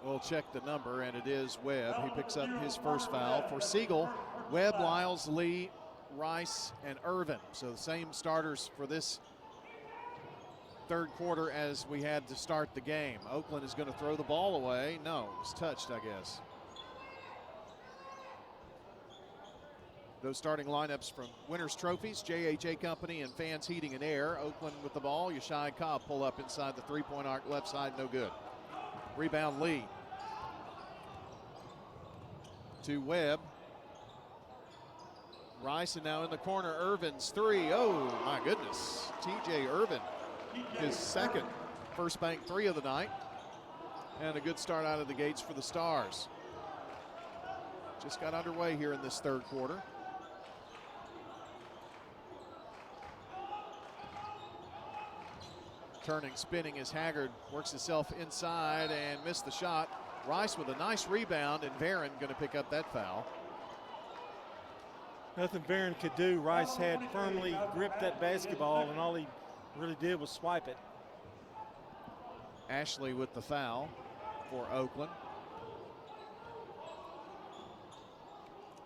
We'll check the number, and it is Webb. He picks up his first foul. For Siegel, Webb, Lyles, Lee, Rice, and Irvin. So the same starters for this third quarter as we had to start the game. Oakland is going to throw the ball away. No, it's touched, I guess. Those starting lineups from Winners Trophies, JHA Company, and Fans Heating and Air. Oakland with the ball. Yeshai Cobb pull up inside the three-point arc left side, no good. Rebound Lee. To Webb. Rice, and now in the corner, Irvin's three. Oh, my goodness. TJ Irvin, his second First Bank three of the night. And a good start out of the gates for the Stars. Just got underway here in this third quarter. Turning, spinning as Haggard works himself inside and missed the shot. Rice with a nice rebound, and Varon going to pick up that foul. Nothing Varon could do. Rice had firmly gripped that basketball, and all he really did was swipe it. Ashley with the foul for Oakland.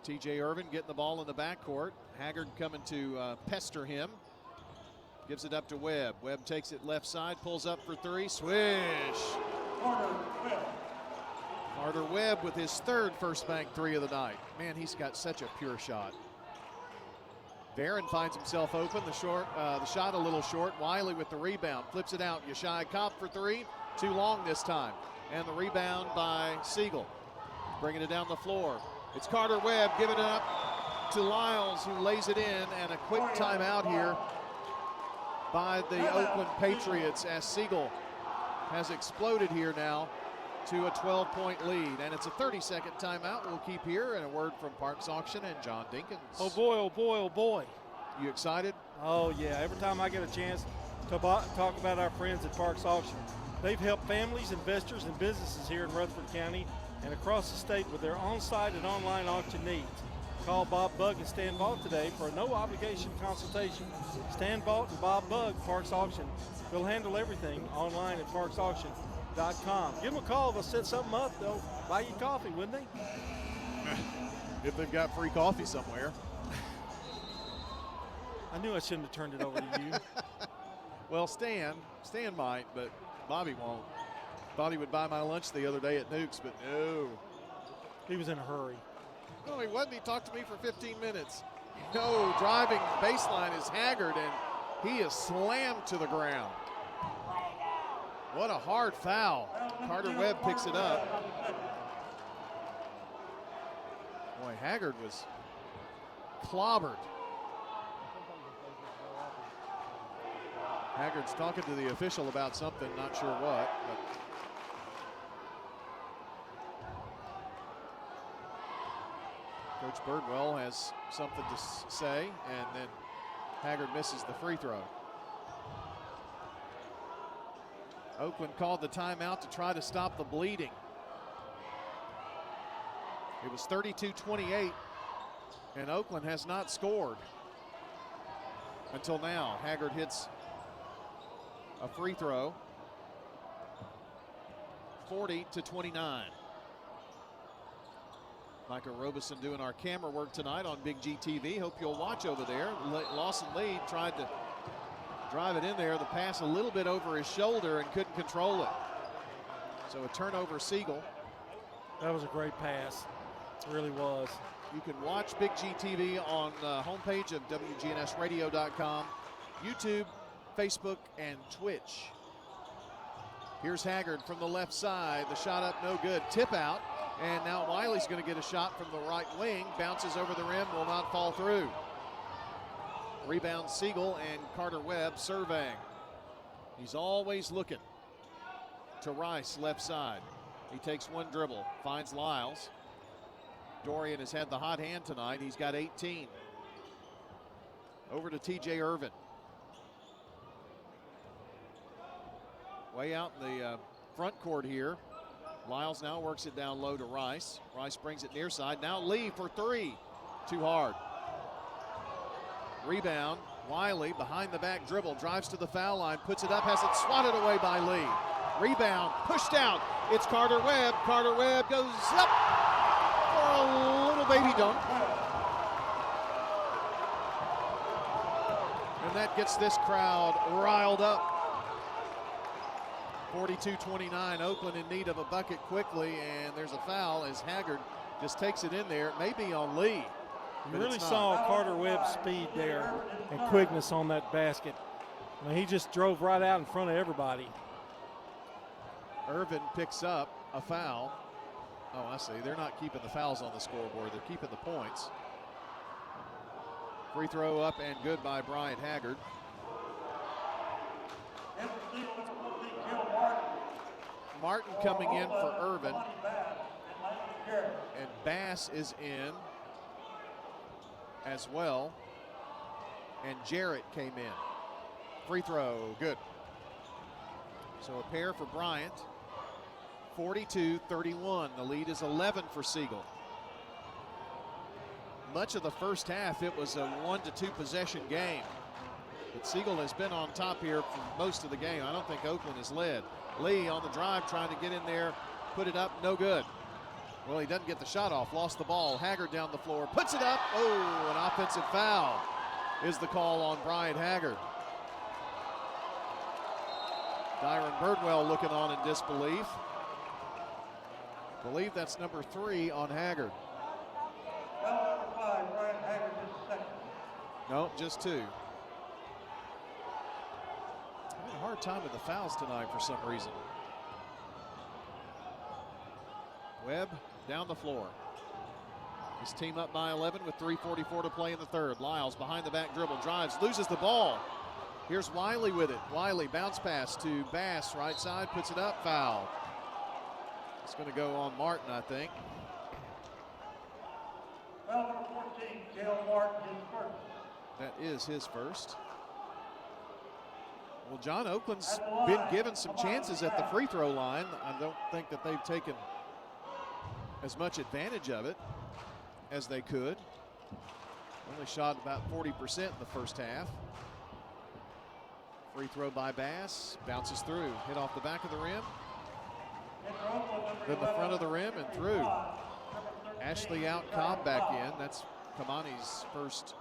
TJ Irvin getting the ball in the backcourt. Haggard coming to pester him. Gives it up to Webb. Webb takes it left side, pulls up for three. Swish. Carter Webb with his third First Bank three of the night. Man, he's got such a pure shot. Varon finds himself open. The shot a little short. Wiley with the rebound. Flips it out. Yeshai Cobb for three. Too long this time. And the rebound by Siegel. Bringing it down the floor. It's Carter Webb giving it up to Lyles, who lays it in. And a quick timeout here by the Oakland Patriots as Siegel has exploded here now to a 12-point lead. And it's a 30-second timeout we'll keep here, and a word from Parks Auction and John Dinkins. Oh boy, oh boy, oh boy. You excited? Oh yeah, every time I get a chance to talk about our friends at Parks Auction. They've helped families, investors, and businesses here in Rutherford County and across the state with their on-site and online auction needs. Call Bob Bugg and Stan Vaught today for a no-obligation consultation. Stan Vaught and Bob Bugg, Parks Auction. They'll handle everything online at parksauction.com. Give them a call. They'll set something up. They'll buy you coffee, wouldn't they? If they've got free coffee somewhere. I knew I shouldn't have turned it over to you. Well, Stan might, but Bobby won't. Thought he would buy my lunch the other day at Nukes, but no. He was in a hurry. No, he wasn't. He talked to me for 15 minutes. No, driving baseline is Haggard, and he is slammed to the ground. What a hard foul. Carter Webb picks it up. Boy, Haggard was clobbered. Haggard's talking to the official about something, not sure what. But Coach Birdwell has something to say, and then Haggard misses the free throw. Oakland called the timeout to try to stop the bleeding. It was 32-28, and Oakland has not scored until now. Haggard hits a free throw. 40-29. Micah Robeson doing our camera work tonight on Big G TV. Hope you'll watch over there. Lawson Lee tried to drive it in there. The pass a little bit over his shoulder and couldn't control it. So a turnover, Siegel. That was a great pass. It really was. You can watch Big G TV on the homepage of WGNSradio.com, YouTube, Facebook, and Twitch. Here's Haggard from the left side. The shot up, no good. Tip out. And now Wiley's going to get a shot from the right wing. Bounces over the rim, will not fall through. Rebound Siegel and Carter Webb surveying. He's always looking to Rice, left side. He takes one dribble, finds Lyles. Dorian has had the hot hand tonight. He's got 18. Over to TJ Irvin. Way out in the front court here. Lyles now works it down low to Rice. Rice brings it near side. Now Lee for three. Too hard. Rebound. Wiley behind the back dribble. Drives to the foul line. Puts it up. Has it swatted away by Lee. Rebound. Pushed out. It's Carter Webb. Carter Webb goes up for a little baby dunk. And that gets this crowd riled up. 42-29, Oakland in need of a bucket quickly, and there's a foul as Haggard just takes it in there. Maybe on Lee. You really saw Carter Webb's speed there and quickness on that basket. I mean, he just drove right out in front of everybody. Irvin picks up a foul. Oh, I see. They're not keeping the fouls on the scoreboard. They're keeping the points. Free throw up and good by Bryant Haggard. Martin coming in for Irvin. And Bass is in as well. And Jarrett came in. Free throw, good. So a pair for Bryant. 42-31. The lead is 11 for Siegel. Much of the first half, it was a 1 to 2 possession game. But Siegel has been on top here for most of the game. I don't think Oakland has led. Lee on the drive trying to get in there, put it up, no good. Well, he doesn't get the shot off, lost the ball. Haggard down the floor, puts it up. Oh, an offensive foul is the call on Bryant Haggard. Dyron Birdwell looking on in disbelief. Believe that's number 3 on Haggard. No, just 2. Having a hard time with the fouls tonight for some reason. Webb down the floor. His team up by 11 with 3:44 to play in the third. Lyles behind the back dribble, drives, loses the ball. Here's Wiley with it. Wiley bounce pass to Bass, right side, puts it up, foul. It's going to go on Martin, I think. Foul number 14, Cale Martin, his first. That is his first. Well, John, Oakland's been given some chances at the free throw line. I don't think that they've taken as much advantage of it as they could. Only shot about 40% in the first half. Free throw by Bass, bounces through, hit off the back of the rim, then the front of the rim and through. Ashley out, Cobb back in. That's Kamani's first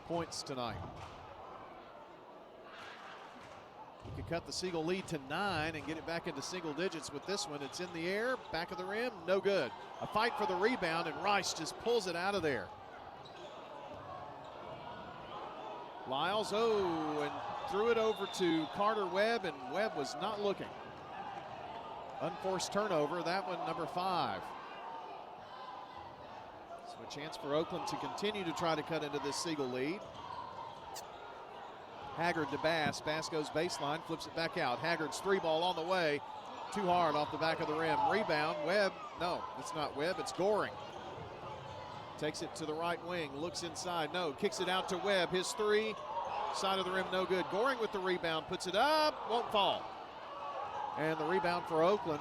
points tonight. He could cut the Siegel lead to 9 and get it back into single digits with this one. It's in the air, back of the rim, no good. A fight for the rebound, and Rice just pulls it out of there. Lyles, and threw it over to Carter Webb, and Webb was not looking. Unforced turnover, that one number 5. So a chance for Oakland to continue to try to cut into this Siegel lead. Haggard to Bass. Bass goes baseline, flips it back out. Haggard's 3-ball on the way. Too hard off the back of the rim. Rebound, Webb. No, it's not Webb, it's Goring. Takes it to the right wing, looks inside. No, kicks it out to Webb. His 3, side of the rim, no good. Goring with the rebound, puts it up, won't fall. And the rebound for Oakland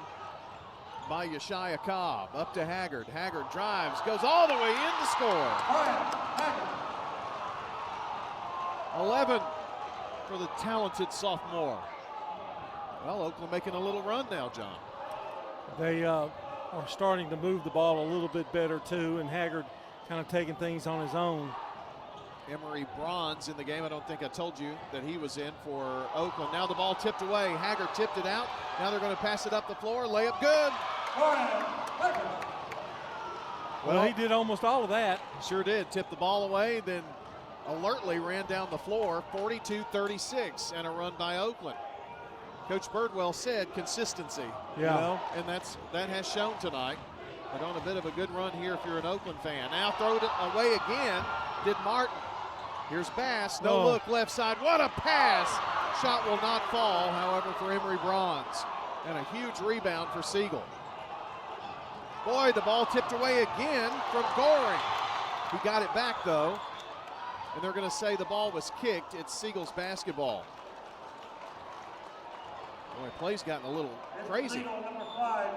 by Yeshaya Cobb. Up to Haggard. Haggard drives, goes all the way in to score. 11 for the talented sophomore. Well, Oakland making a little run now, John. They are starting to move the ball a little bit better too, and Haggard kind of taking things on his own. Emory Bronze in the game. I don't think I told you that he was in for Oakland. Now the ball tipped away. Haggard tipped it out. Now they're going to pass it up the floor. Layup good. Well, he did almost all of that. Sure did. Tipped the ball away, then alertly ran down the floor. 42-36 and a run by Oakland. Coach Birdwell said consistency. Yeah. You know, and that has shown tonight. But on a bit of a good run here if you're an Oakland fan. Now throw it away again. Did Martin. Here's Bass. No look left side. What a pass. Shot will not fall, however, for Emory Bronze. And a huge rebound for Siegel. Boy, the ball tipped away again from Goring. He got it back, though. And they're going to say the ball was kicked. It's Siegel's basketball. Boy, play's gotten a little crazy.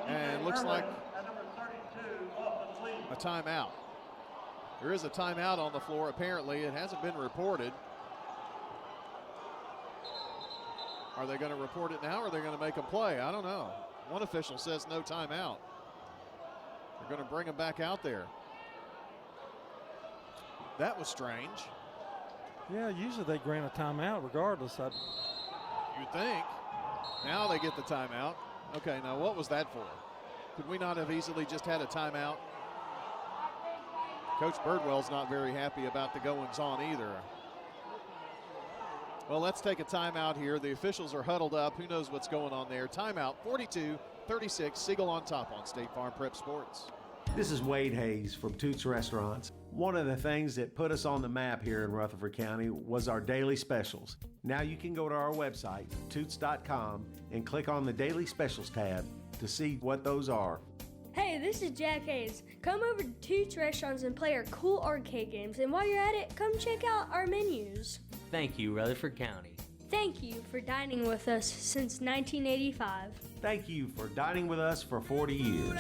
And looks like a timeout. There is a timeout on the floor, apparently. It hasn't been reported. Are they going to report it now, or are they going to make a play? I don't know. One official says no timeout. They're going to bring him back out there. That was strange. Yeah, usually they grant a timeout regardless. You'd think. Now they get the timeout. Okay, now what was that for? Could we not have easily just had a timeout? Coach Birdwell's not very happy about the goings-on either. Well, let's take a timeout here. The officials are huddled up. Who knows what's going on there? Timeout, 42-36. Siegel on top on State Farm Prep Sports. This is Wade Hayes from Toots Restaurants. One of the things that put us on the map here in Rutherford County was our daily specials. Now you can go to our website, toots.com, and click on the Daily Specials tab to see what those are. Hey, this is Jack Hayes. Come over to Toots Restaurants and play our cool arcade games. And while you're at it, come check out our menus. Thank you, Rutherford County. Thank you for dining with us since 1985. Thank you for dining with us for 40 years.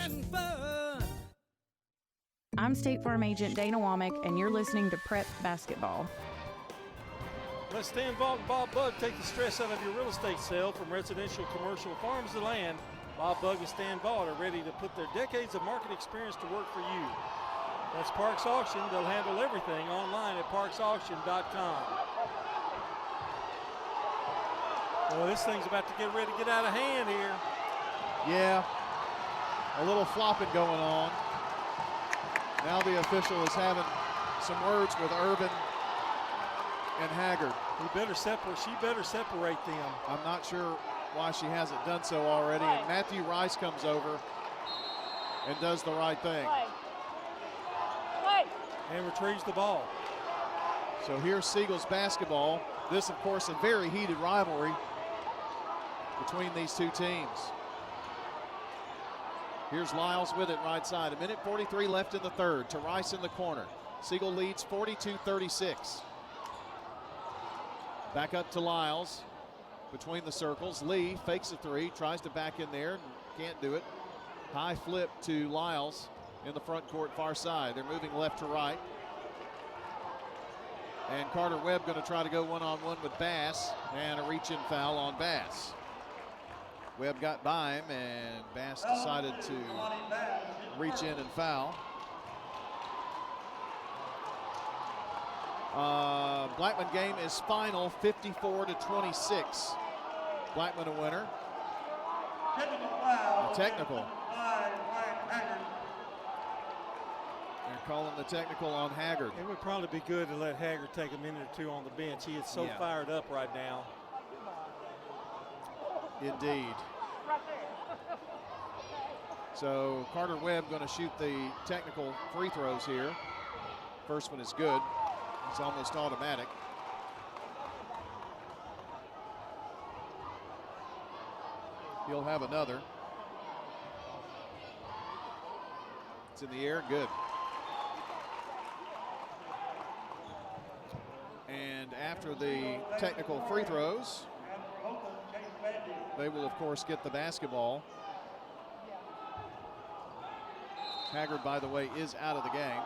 I'm State Farm Agent Dana Womack, and you're listening to Prep Basketball. Let Stan Vaught and Bob Bugg take the stress out of your real estate sale. From residential, commercial, farms to land, Bob Bugg and Stan Vaught are ready to put their decades of market experience to work for you. That's Parks Auction. They'll handle everything online at parksauction.com. Well, this thing's about to get ready to get out of hand here. Yeah, a little flopping going on. Now the official is having some words with Irvin and Haggard. She better separate them. I'm not sure why she hasn't done so already. And Matthew Rice comes over and does the right thing. And retrieves the ball. So here's Siegel's basketball. This, of course, a very heated rivalry between these two teams. Here's Lyles with it right side. 1:43 left in the third to Rice in the corner. Siegel leads 42-36. Back up to Lyles between the circles. Lee fakes a three, tries to back in there, can't do it. High flip to Lyles in the front court far side. They're moving left to right. And Carter Webb going to try to go one-on-one with Bass, and a reach-in foul on Bass. Webb got by him, and Bass decided to reach in and foul. Blackman game is final, 54-26. Blackman a winner. A technical. They're calling the technical on Haggard. It would probably be good to let Haggard take a minute or two on the bench. He is so fired up right now. Indeed. So Carter Webb going to shoot the technical free throws here. First one is good. It's almost automatic. He'll have another. It's in the air, good. And after the technical free throws, They will, of course, get the basketball. Haggard, by the way, is out of the game.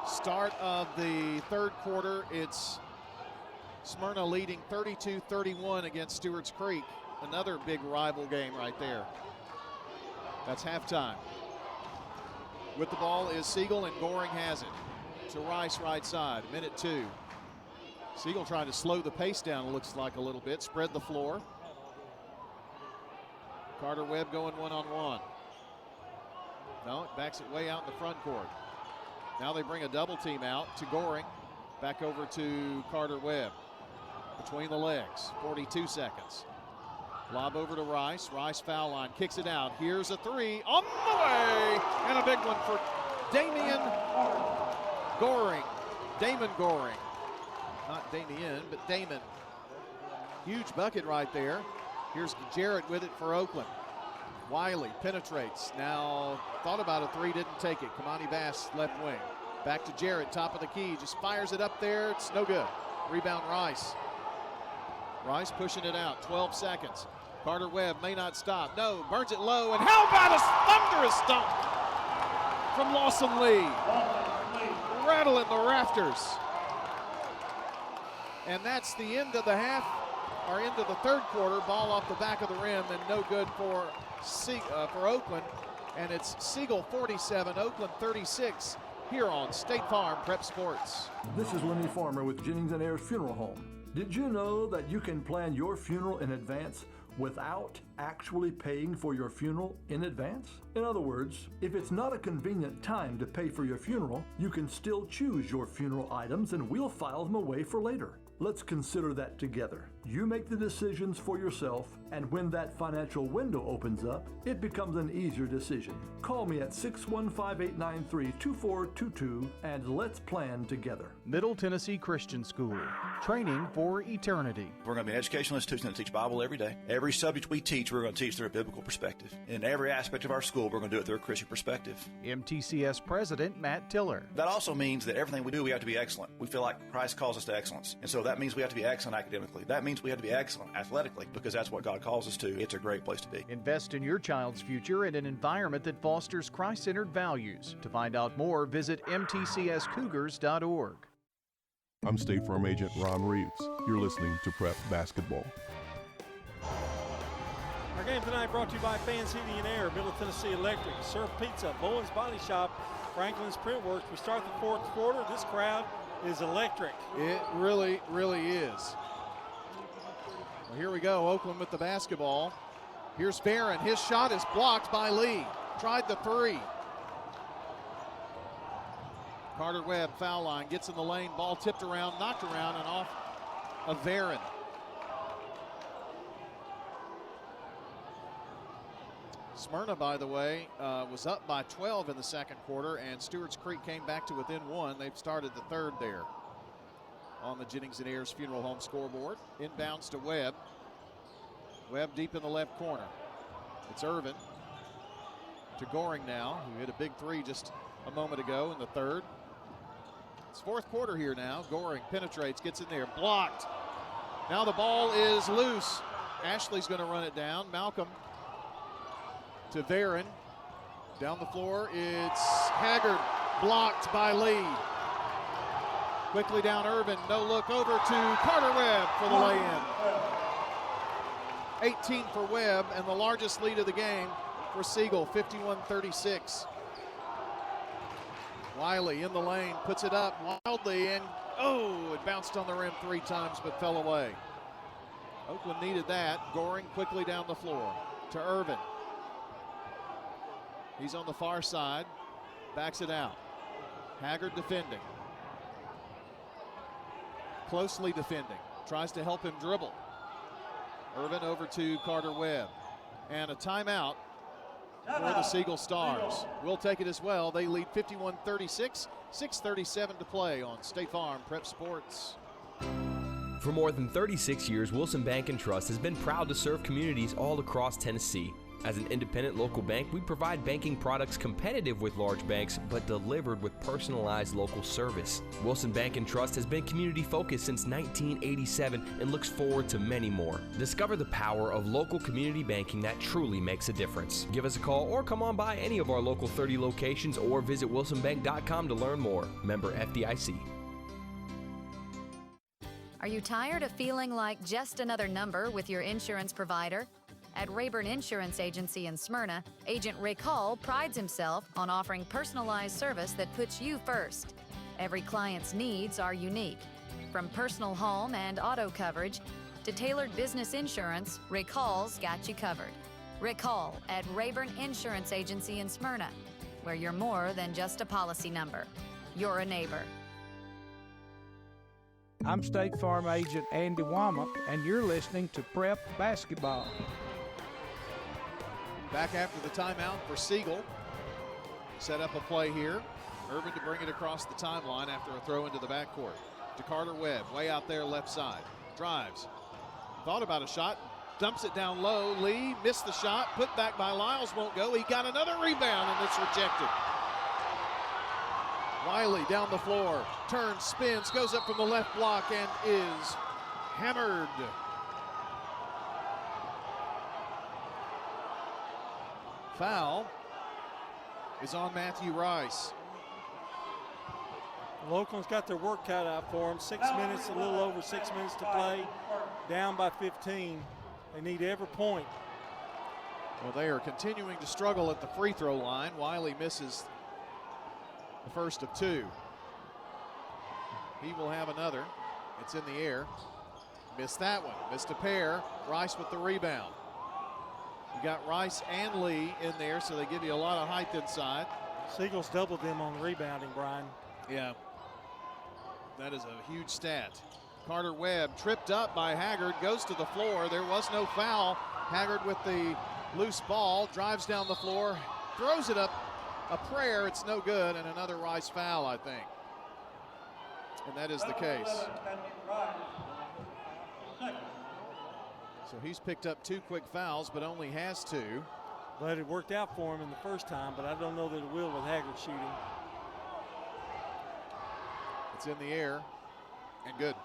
Start of the third quarter, it's Smyrna leading 32-31 against Stewart's Creek. Another big rival game right there. That's halftime. With the ball is Siegel, and Goring has it. To Rice, right side, minute 2. Siegel trying to slow the pace down, it looks like a little bit, spread the floor. Carter Webb going one-on-one. No, it backs it way out in the front court. Now they bring a double team out to Goring. Back over to Carter Webb. Between the legs, 42 seconds. Lob over to Rice. Rice foul line, kicks it out. Here's a 3 on the way, and a big one for Damon Goring. Damon Goring. Not Damien, but Damon. Huge bucket right there. Here's Jarrett with it for Oakland. Wiley penetrates. Now thought about a 3, didn't take it. Kamani Bass left wing. Back to Jarrett, top of the key. Just fires it up there. It's no good. Rebound Rice. Rice pushing it out. 12 seconds. Carter Webb may not stop. No, burns it low. And how about a thunderous dunk from Lawson Lee? Rattling the rafters. And that's the end of the half, or end of the third quarter. Ball off the back of the rim and no good for Oakland. And it's Siegel 47, Oakland 36 here on State Farm Prep Sports. This is Lenny Farmer with Jennings & Ayers Funeral Home. Did you know that you can plan your funeral in advance without actually paying for your funeral in advance? In other words, if it's not a convenient time to pay for your funeral, you can still choose your funeral items and we'll file them away for later. Let's consider that together. You make the decisions for yourself, and when that financial window opens up, it becomes an easier decision. Call me at 615-893-2422 and let's plan together. Middle Tennessee Christian School, training for eternity. We're going to be an educational institution that teach Bible every day. Every subject we teach, we're going to teach through a biblical perspective. In every aspect of our school, we're going to do it through a Christian perspective. MTCS President Matt Tiller. That also means that everything we do, we have to be excellent. We feel like Christ calls us to excellence. And so that means we have to be excellent academically. That means we have to be excellent athletically, because that's what God calls us to. It's a great place to be. Invest in your child's future in an environment that fosters Christ-centered values. To find out more, visit mtcscougars.org. I'm State Farm Agent Ron Reeves. You're listening to Prep Basketball. Our game tonight brought to you by Fans Heating and Air, Middle Tennessee Electric, Surf Pizza, Bowen's Body Shop, Franklin's Print Works. We start the fourth quarter. This crowd is electric. It really, really is. Well, here we go, Oakland with the basketball. Here's Barron. His shot is blocked by Lee. Tried the 3. Carter Webb, foul line, gets in the lane. Ball tipped around, knocked around, and off of Barron. Smyrna, by the way, was up by 12 in the second quarter, and Stewart's Creek came back to within 1. They've started the third there on the Jennings & Ayers Funeral Home scoreboard. Inbounds to Webb. Webb deep in the left corner. It's Irvin to Goring now, who hit a big 3 just a moment ago in the third. It's fourth quarter here now. Goring penetrates, gets in there, blocked. Now the ball is loose. Ashley's going to run it down. Malcolm to Varon. Down the floor, it's Haggard, blocked by Lee. Quickly down Irvin, no look over to Carter Webb for the lay-in. 18 for Webb, and the largest lead of the game for Siegel, 51-36. Wiley in the lane, puts it up wildly, and it bounced on the rim 3 times but fell away. Oakland needed that. Goring quickly down the floor to Irvin. He's on the far side, backs it out. Haggard defending. Closely defending, tries to help him dribble. Irvin over to Carter Webb. And a timeout for the Siegel Stars. We'll take it as well. They lead 51-36, 6:37 to play on State Farm Prep Sports. For more than 36 years, Wilson Bank & Trust has been proud to serve communities all across Tennessee. As an independent local bank, we provide banking products competitive with large banks, but delivered with personalized local service. Wilson Bank and Trust has been community-focused since 1987 and looks forward to many more. Discover the power of local community banking that truly makes a difference. Give us a call or come on by any of our local 30 locations or visit wilsonbank.com to learn more. Member FDIC. Are you tired of feeling like just another number with your insurance provider? At Rayburn Insurance Agency in Smyrna, Agent Rick Hall prides himself on offering personalized service that puts you first. Every client's needs are unique. From personal home and auto coverage to tailored business insurance, Rick Hall's got you covered. Rick Hall at Rayburn Insurance Agency in Smyrna, where you're more than just a policy number. You're a neighbor. I'm State Farm Agent Andy Womack, and you're listening to Prep Basketball. Back after the timeout for Siegel. Set up a play here. Irvin to bring it across the timeline after a throw into the backcourt. To Carter Webb, way out there left side. Drives. Thought about a shot. Dumps it down low. Lee missed the shot. Put back by Lyles. Won't go. He got another rebound, and it's rejected. Wiley down the floor. Turns, spins, goes up from the left block, and is hammered. Foul is on Matthew Rice. Well, Oakland's got their work cut out for them. 6 minutes, a little over 6 minutes to play. Down by 15. They need every point. Well, they are continuing to struggle at the free throw line. Wiley misses the first of two. He will have another. It's in the air. Missed that one. Missed a pair. Rice with the rebound. You got Rice and Lee in there, so they give you a lot of height inside. Siegel's doubled them on rebounding, Brian. Yeah. That is a huge stat. Carter Webb tripped up by Haggard, goes to the floor. There was no foul. Haggard with the loose ball, drives down the floor, throws it up a prayer. It's no good, and another Rice foul, I think. And that is the case. So he's picked up 2 quick fouls, but only has 2. But it worked out for him in the first time, but I don't know that it will with Haggard shooting. It's in the air, and good.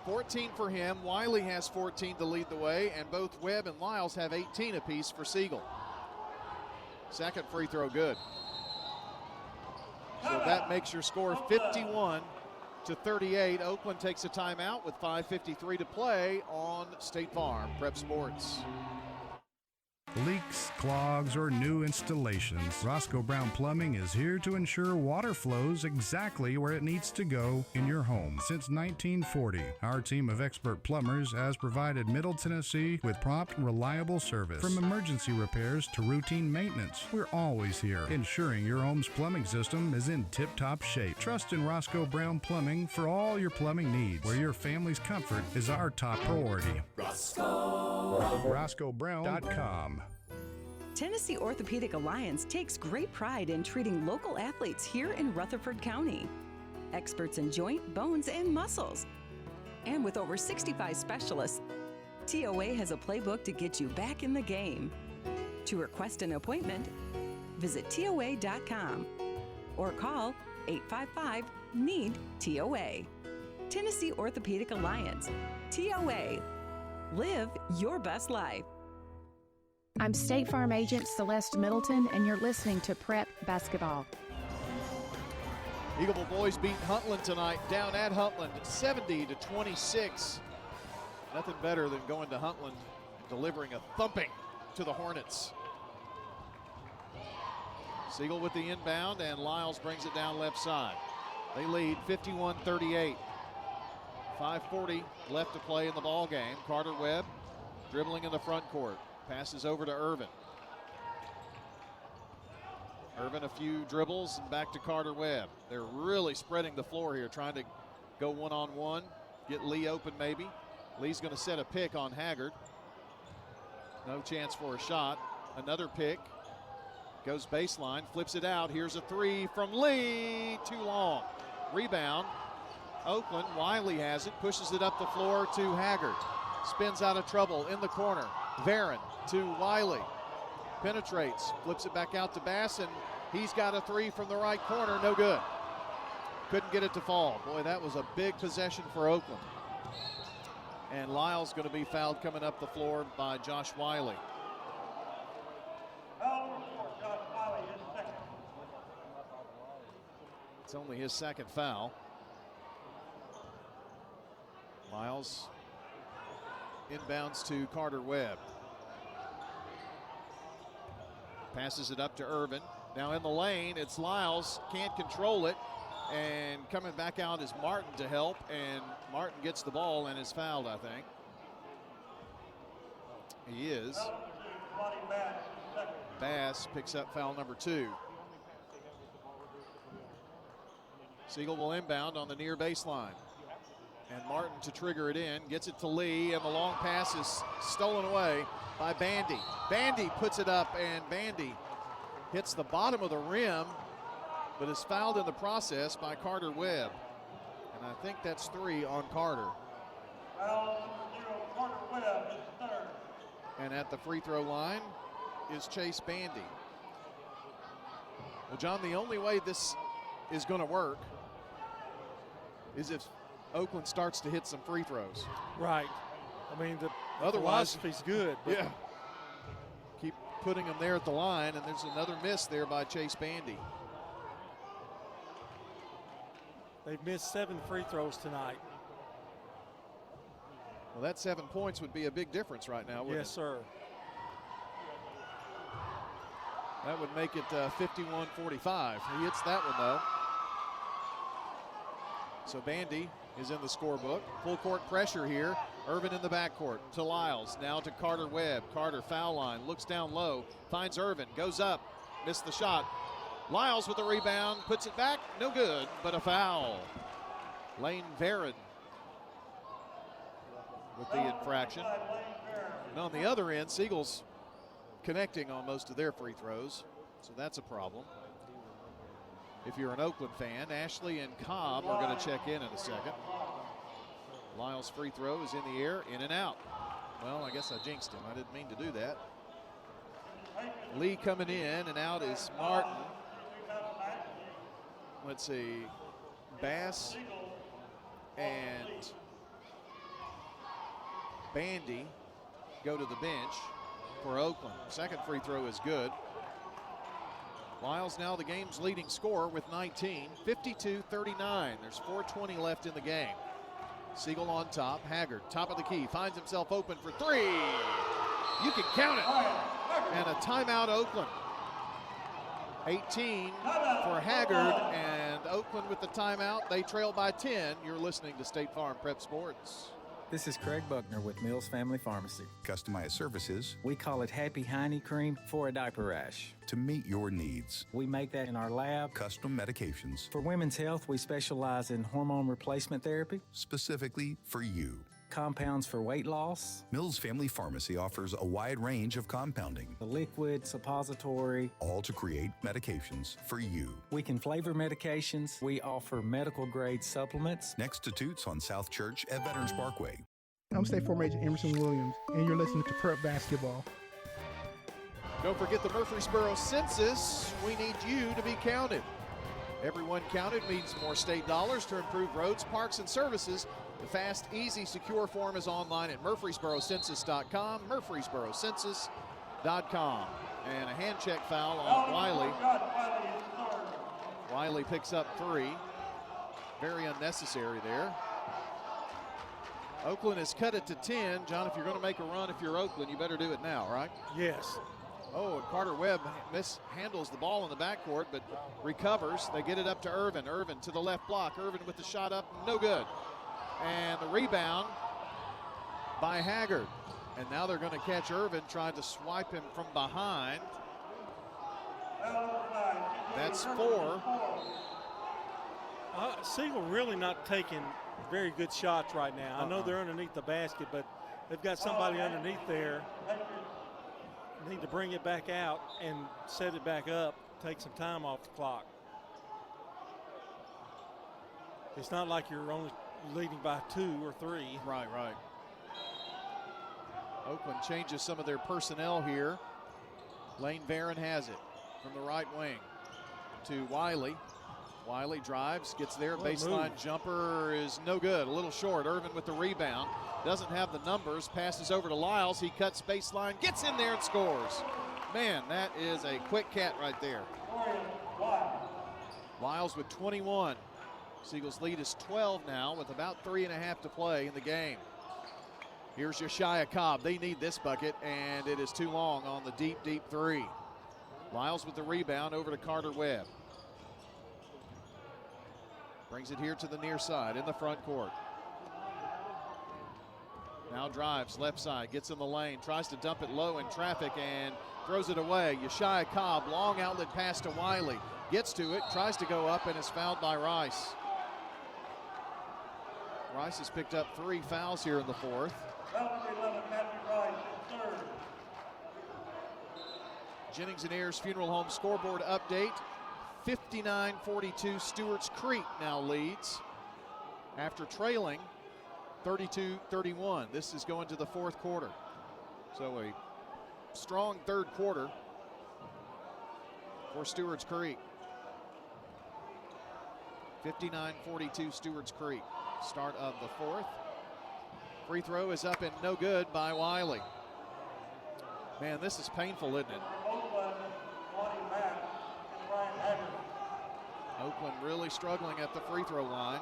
14 for him. Wiley has 14 to lead the way, and both Webb and Lyles have 18 apiece for Siegel. Second free throw good. So that makes your score 51-38. Oakland takes a timeout with 5:53 to play on State Farm Prep Sports. Leaks, clogs, or new installations, Roscoe Brown Plumbing is here to ensure water flows exactly where it needs to go in your home. Since 1940, our team of expert plumbers has provided Middle Tennessee with prompt, reliable service. From emergency repairs to routine maintenance, we're always here, ensuring your home's plumbing system is in tip-top shape. Trust in Roscoe Brown Plumbing for all your plumbing needs, where your family's comfort is our top priority. RoscoeBrown.com. Tennessee Orthopedic Alliance takes great pride in treating local athletes here in Rutherford County. Experts in joint, bones, and muscles. And with over 65 specialists, TOA has a playbook to get you back in the game. To request an appointment, visit TOA.com or call 855-NEED-TOA. Tennessee Orthopedic Alliance. TOA. Live your best life. I'm State Farm Agent Celeste Middleton, and you're listening to Prep Basketball. Eagleville boys beat Huntland tonight, down at Huntland, 70-26. Nothing better than going to Huntland and delivering a thumping to the Hornets. Siegel with the inbound, and Lyles brings it down left side. They lead 51-38. 5:40 left to play in the ball game. Carter Webb dribbling in the front court. Passes over to Irvin. Irvin a few dribbles and back to Carter Webb. They're really spreading the floor here, trying to go one-on-one, get Lee open maybe. Lee's going to set a pick on Haggard. No chance for a shot. Another pick. Goes baseline, flips it out. Here's a three from Lee. Too long. Rebound. Oakland. Wiley has it. Pushes it up the floor to Haggard. spins out of trouble in the corner. Varon to Wiley. Penetrates, flips it back out to Bass, and he's got a three from the right corner, no good. Couldn't get it to fall. Boy, that was a big possession for Oakland. And Lyle's going to be fouled coming up the floor by Josh Wiley. It's only his second foul. Lyles inbounds to Carter Webb. Passes it up to Irvin. Now in the lane, it's Lyles, can't control it. And coming back out is Martin to help, and Martin gets the ball and is fouled, I think. He is. Bass picks up foul number 2. Siegel will inbound on the near baseline. And Martin to trigger it in, gets it to Lee, and the long pass is stolen away by Bandy. Bandy puts it up, and Bandy hits the bottom of the rim, but is fouled in the process by Carter Webb. And I think that's 3 on Carter. Carter Webb is third. And at the free throw line is Chase Bandy. Well, John, the only way this is going to work is if Oakland starts to hit some free throws. Right. I mean, the otherwise philosophy's good. Yeah. Keep putting them there at the line, and there's another miss there by Chase Bandy. They've missed 7 free throws tonight. Well, that 7 points would be a big difference right now, wouldn't Yes, sir. That would make it 51-45. He hits that one, though. So Bandy is in the scorebook. Full court pressure here. Irvin in the backcourt to Lyles. Now to Carter Webb. Carter foul line. Looks down low. Finds Irvin. Goes up. Missed the shot. Lyles with the rebound. Puts it back. No good, but a foul. Lane Varon with the infraction. And on the other end, Siegel's connecting on most of their free throws, so that's a problem. If you're an Oakland fan, Ashley and Cobb are going to check in a second. Lyles' free throw is in the air, in and out. Well, I guess I jinxed him. I didn't mean to do that. Lee coming in, and out is Martin. Let's see, Bass and Bandy go to the bench for Oakland. Second free throw is good. Lyles now the game's leading scorer with 19, 52-39. There's 4:20 left in the game. Siegel on top, Haggard, top of the key, finds himself open for 3. You can count it. And a timeout, Oakland. 18 for Haggard, and Oakland with the timeout. They trail by 10. You're listening to State Farm Prep Sports. This is Craig Buckner with Mills Family Pharmacy. Customized services We call it Happy Hiney Cream for a diaper rash. to meet your needs. We make that in our lab. Custom medications For women's health, we specialize in hormone replacement therapy, specifically for you. compounds for weight loss, Mills Family Pharmacy offers a wide range of compounding, the liquid, suppository. all to create medications for you. We can flavor medications. We offer medical grade supplements. Next to Toots on South Church at Veterans Parkway. I'm State Farm Agent Emerson Williams, and you're listening to Prep Basketball. Don't forget the Murfreesboro Census. We need you to be counted. Everyone counted means more state dollars to improve roads, parks, and services. The fast, easy, secure form is online at murfreesborocensus.com, murfreesborocensus.com. And a hand check foul on Wiley. Wiley picks up 3. Very unnecessary there. Oakland has cut it to 10. John, if you're going to make a run, if you're Oakland, you better do it now, right? Yes. Oh, and Carter Webb mishandles the ball in the backcourt, but recovers. They get it up to Irvin. Irvin to the left block. Irvin with the shot up, no good. And the rebound by Haggard. And now they're going to catch Irvin trying to swipe him from behind. That's 4. Siegel really not taking very good shots right now. I know they're underneath the basket, but they've got somebody underneath there. Need to bring it back out and set it back up, take some time off the clock. It's not like you're only leading by 2 or 3. Right. Oakland changes some of their personnel here. Lane Barron has it from the right wing to Wiley. Wiley drives, gets there, baseline jumper is no good, a little short. Irvin with the rebound, doesn't have the numbers, passes over to Lyles, he cuts baseline, gets in there and scores. Man, that is a quick cat right there. Lyles with 21. Siegel's lead is 12 now with about 3.5 to play in the game. Here's Josiah Cobb. They need this bucket, and it is too long on the deep, deep three. Lyles with the rebound over to Carter Webb. Brings it here to the near side in the front court. Now drives left side, gets in the lane, tries to dump it low in traffic and throws it away. Josiah Cobb, long outlet pass to Wiley. Gets to it, tries to go up and is fouled by Rice. Rice has picked up 3 fouls here in the fourth. Jennings and Ayers Funeral Home scoreboard update. 59-42, Stewart's Creek now leads after trailing 32-31. This is going to the fourth quarter. So a strong third quarter for Stewart's Creek. 59-42, Stewart's Creek. Start of the fourth. Free throw is up and no good by Wiley. Man, this is painful, isn't it? Oakland really struggling at the free throw line.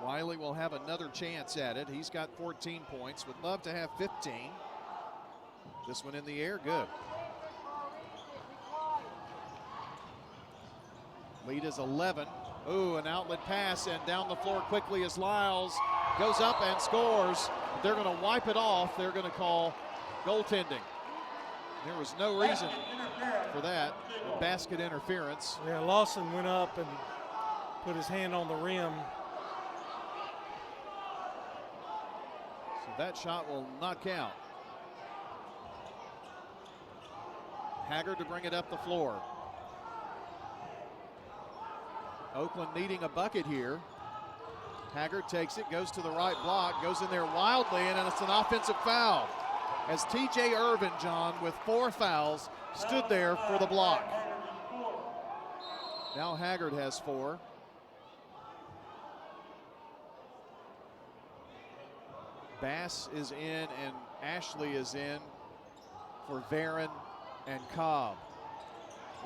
Wiley will have another chance at it. He's got 14 points, would love to have 15. This one in the air, good. Lead is 11. Ooh, an outlet pass and down the floor quickly as Lyles goes up and scores. They're going to wipe it off. They're going to call goaltending. There was no reason for that. Basket interference. Yeah, Lawson went up and put his hand on the rim. So that shot will not count. Haggard to bring it up the floor. Oakland needing a bucket here. Haggard takes it, goes to the right block, goes in there wildly, and it's an offensive foul. As TJ Irvin, John, with 4 fouls, stood there for the block. Now Haggard has 4. Bass is in and Ashley is in for Barron and Cobb.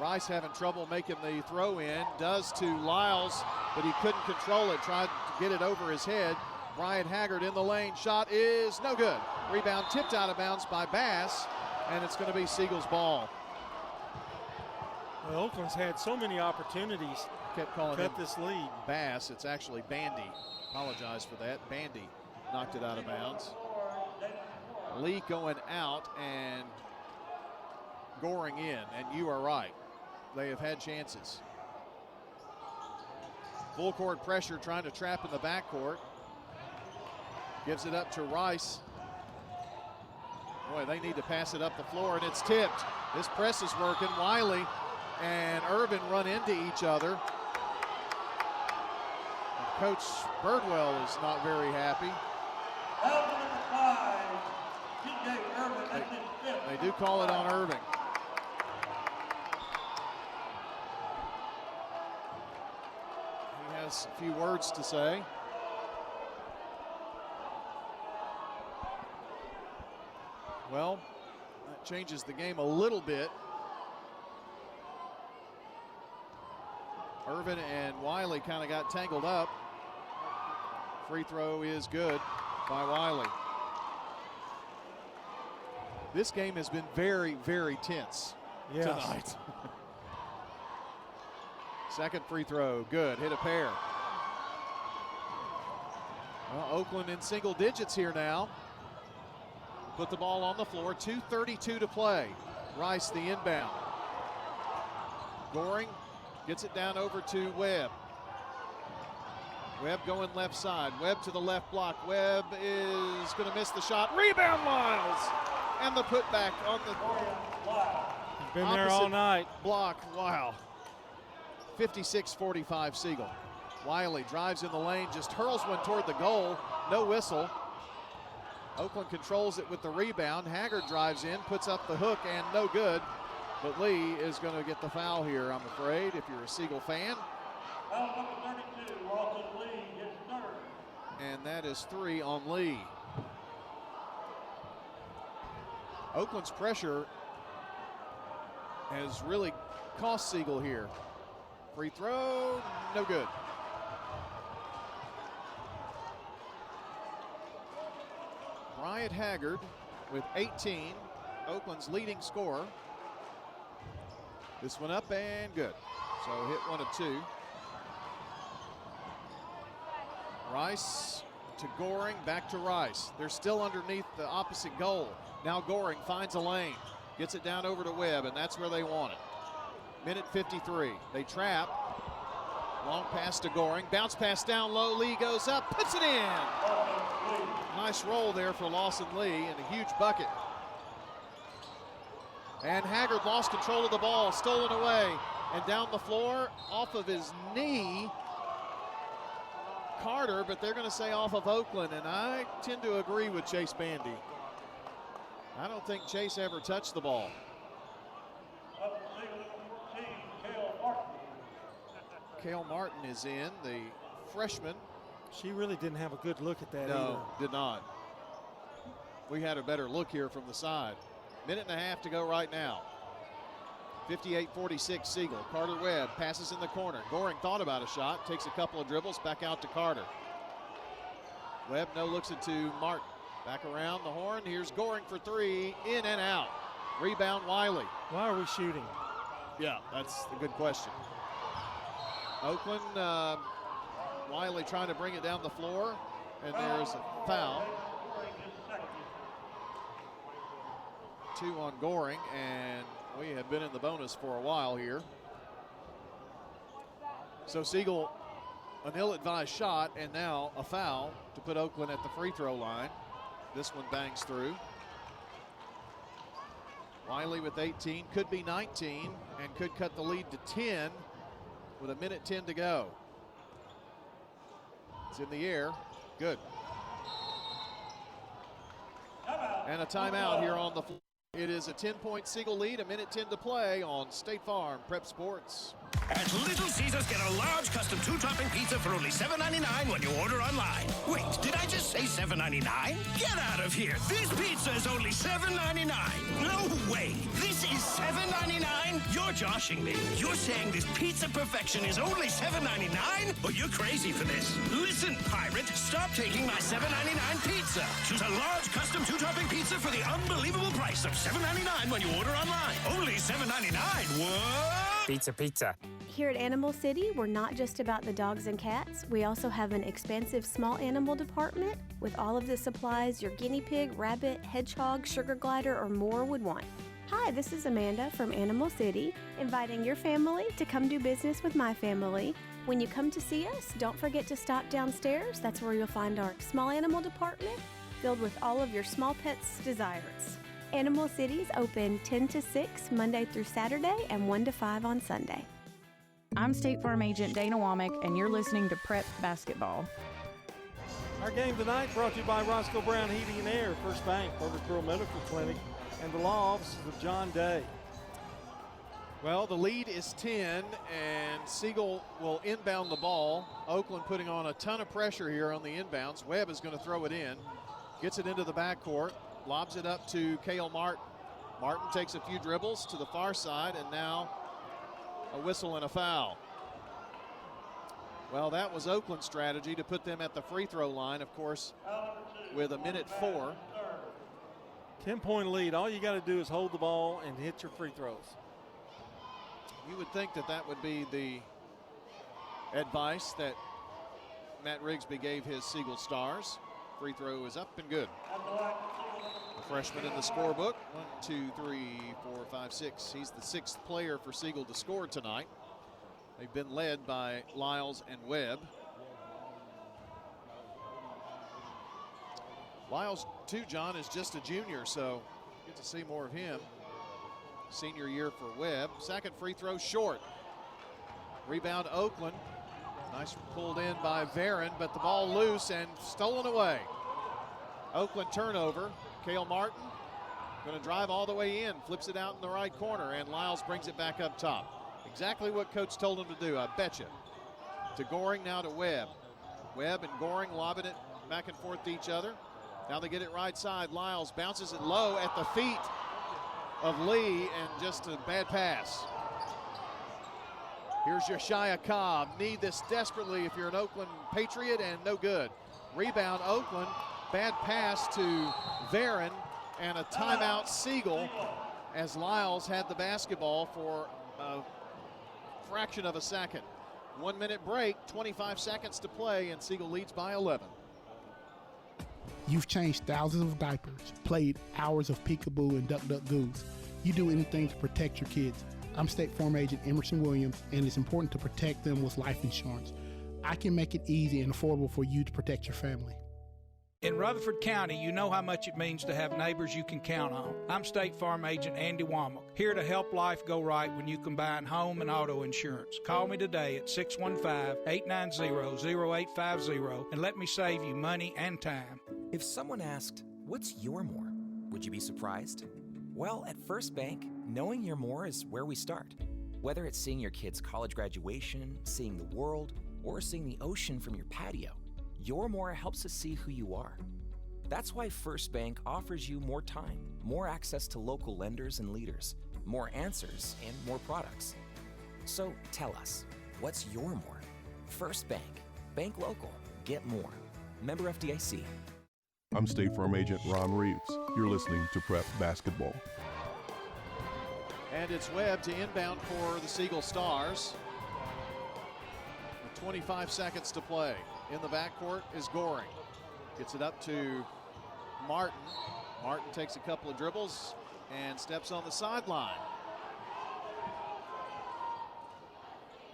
Rice having trouble making the throw in, does to Lyles, but he couldn't control it, tried to get it over his head. Bryant Haggard in the lane, shot is no good. Rebound tipped out of bounds by Bass, and it's going to be Siegel's ball. Well, Oakland's had so many opportunities. Kept calling cut him this lead. Bass, it's actually Bandy. Apologize for that. Bandy knocked it out of bounds. Lee going out and Goring in, and you are right. They have had chances. Full court pressure, trying to trap in the backcourt. Gives it up to Rice. Boy, they need to pass it up the floor, and it's tipped. This press is working. Wiley and Irvin run into each other. And Coach Birdwell is not very happy. They do call it on Irving. He has a few words to say. Well, that changes the game a little bit. Irvin and Wiley kind of got tangled up. Free throw is good by Wiley. This game has been very, very tense tonight. Second free throw, good, hit a pair. Well, Oakland in single digits here now. Put the ball on the floor, 2:32 to play. Rice the inbound. Goring gets it down over to Webb. Webb going left side. Webb to the left block. Webb is going to miss the shot. Rebound, Lyles! And the putback on the been there all night. Block, wow. 56-45 Siegel. Wiley drives in the lane, just hurls one toward the goal. no whistle. Oakland controls it with the rebound. Haggard drives in, puts up the hook, and no good. But Lee is going to get the foul here, I'm afraid, if you're a Siegel fan. Foul number 32, Lawson Lee, his third. And that is 3 on Lee. Oakland's pressure has really cost Siegel here. Free throw, no good. Bryant Haggard with 18, Oakland's leading scorer. This one up and good. So hit 1 of 2. Rice to Goring, back to Rice. They're still underneath the opposite goal. Now Goring finds a lane, gets it down over to Webb, and that's where they want it. Minute 53. They trap. Long pass to Goring. Bounce pass down low. Lee goes up, puts it in. Nice roll there for Lawson Lee and a huge bucket. And Haggard lost control of the ball, stolen away, and down the floor off of his knee. Carter, but they're going to say off of Oakland, and I tend to agree with Chase Bandy. I don't think Chase ever touched the ball. Cale Martin is in, the freshman. She really didn't have a good look at that either. No, did not. We had a better look here from the side. Minute and a half to go right now. 58-46 Siegel. Carter Webb passes in the corner. Goring thought about a shot, takes a couple of dribbles, back out to Carter. Webb no looks it to Martin. Back around the horn. Here's Goring for 3, in and out. Rebound Wiley. Why are we shooting? Yeah, that's a good question. Oakland, Wiley trying to bring it down the floor, and there's a foul. 2 on Goring, and we have been in the bonus for a while here. So Siegel, an ill-advised shot, and now a foul to put Oakland at the free throw line. This one bangs through. Wiley with 18, could be 19, and could cut the lead to 10 with a minute 10 to go. It's in the air, good. And a timeout here on the floor. It is a 10-point Siegel lead, a minute 10 to play on State Farm Prep Sports. At Little Caesars, get a large custom 2-topping pizza for only $7.99 when you order online. Wait, did I just say $7.99? Get out of here. This pizza is only $7.99. No way. This is $7.99? You're joshing me. You're saying this pizza perfection is only $7.99? Oh, you're crazy for this. Listen, pirate, stop taking my $7.99 pizza. Choose a large custom 2-topping pizza for the unbelievable price of $7.99 when you order online. Only $7.99. What? Pizza, pizza. Here at Animal City, we're not just about the dogs and cats. We also have an expansive small animal department with all of the supplies your guinea pig, rabbit, hedgehog, sugar glider, or more would want. Hi, this is Amanda from Animal City, inviting your family to come do business with my family. When you come to see us, don't forget to stop downstairs. That's where you'll find our small animal department filled with all of your small pets' desires. Animal City's open 10 to 6 Monday through Saturday and 1 to 5 on Sunday. I'm State Farm Agent Dana Womack, and you're listening to Prep Basketball. Our game tonight brought to you by Roscoe Brown Heating and Air, First Bank, Murfreesboro Medical Clinic, and the law offices of John Day. Well, the lead is 10, and Siegel will inbound the ball. Oakland putting on a ton of pressure here on the inbounds. Webb is going to throw it in, gets it into the backcourt, lobs it up to Cale Martin. Martin takes a few dribbles to the far side, and now a whistle and a foul. Well, that was Oakland's strategy to put them at the free throw line, of course, with a minute 4. 10-point lead. All you got to do is hold the ball and hit your free throws. You would think that that would be the advice that Matt Rigsby gave his Siegel Stars. Free throw is up and good. The freshman in the scorebook, 1, 2, 3, 4, 5, 6. He's the 6th player for Siegel to score tonight. They've been led by Lyles and Webb. Lyles, too, John, is just a junior, so get to see more of him. Senior year for Webb. Second free throw short. Rebound Oakland. Nice pulled in by Varon, but the ball loose and stolen away. Oakland turnover. Cale Martin going to drive all the way in, flips it out in the right corner, and Lyles brings it back up top. Exactly what coach told him to do, I bet you. To Goring, now to Webb. Webb and Goring lobbing it back and forth to each other. Now they get it right side. Lyles bounces it low at the feet of Lee, and just a bad pass. Here's Josiah Cobb. Need this desperately if you're an Oakland Patriot, and no good. Rebound Oakland. Bad pass to Varon, and a timeout Siegel, as Lyles had the basketball for a fraction of a second. 1 minute break, 25 seconds to play, and Siegel leads by 11. You've changed thousands of diapers, played hours of peekaboo and duck duck goose. You do anything to protect your kids. I'm State Farm Agent Emerson Williams, and it's important to protect them with life insurance. I can make it easy and affordable for you to protect your family. In Rutherford County, you know how much it means to have neighbors you can count on. I'm State Farm Agent Andy Womack, here to help life go right when you combine home and auto insurance. Call me today at 615-890-0850 and let me save you money and time. If someone asked, what's your more? Would you be surprised? Well, at First Bank, knowing your more is where we start. Whether it's seeing your kid's college graduation, seeing the world, or seeing the ocean from your patio, your more helps us see who you are. That's why First Bank offers you more time, more access to local lenders and leaders, more answers, and more products. So tell us, what's your more? First Bank. Bank local. Get more. Member FDIC. I'm State Farm Agent Ron Reeves. You're listening to Prep Basketball. And it's Webb to inbound for the Siegel Stars. 25 seconds to play. In the backcourt is Goring. Gets it up to Martin. Martin takes a couple of dribbles and steps on the sideline.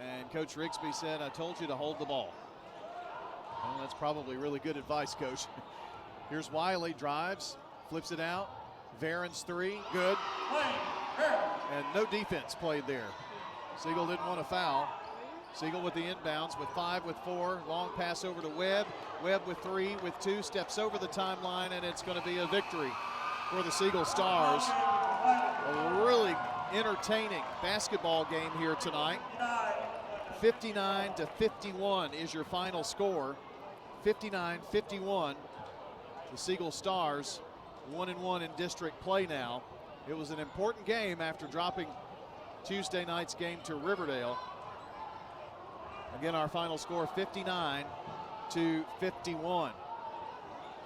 And Coach Rigsby said, I told you to hold the ball. Well, that's probably really good advice, Coach. Here's Wiley, drives, flips it out. Varon's three, good. And no defense played there. Siegel didn't want to foul. Siegel with the inbounds with 5, with 4. Long pass over to Webb. Webb with 3, with 2. Steps over the timeline, and it's going to be a victory for the Siegel Stars. A really entertaining basketball game here tonight. 59-51 is your final score. 59-51. The Siegel Stars 1-1 in district play now. It was an important game after dropping Tuesday night's game to Riverdale. Again, our final score 59-51.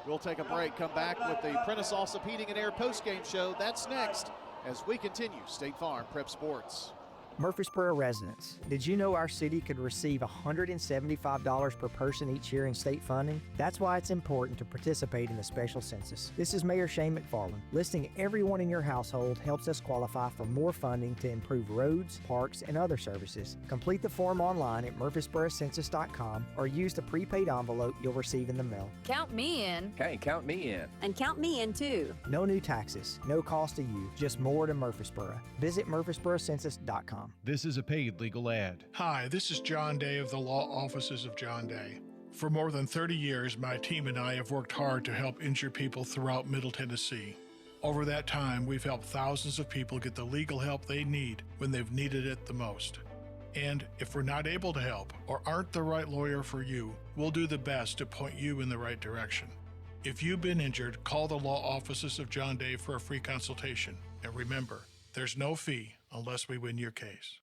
We'll take a break, come back with the Prentice Allsup Heating and Air postgame show. That's next as we continue State Farm Prep Sports. Murfreesboro residents, did you know our city could receive $175 per person each year in state funding? That's why it's important to participate in the special census. This is Mayor Shane McFarland. Listing everyone in your household helps us qualify for more funding to improve roads, parks, and other services. Complete the form online at murfreesborocensus.com or use the prepaid envelope you'll receive in the mail. Count me in. Hey, count me in. And count me in too. No new taxes, no cost to you, just more to Murfreesboro. Visit murfreesborocensus.com. This is a paid legal ad. Hi, this is John Day of the Law Offices of John Day. For more than 30 years, my team and I have worked hard to help injured people throughout Middle Tennessee. Over that time, we've helped thousands of people get the legal help they need when they've needed it the most. And if we're not able to help or aren't the right lawyer for you, we'll do the best to point you in the right direction. If you've been injured, call the Law Offices of John Day for a free consultation. And remember, there's no fee unless we win your case.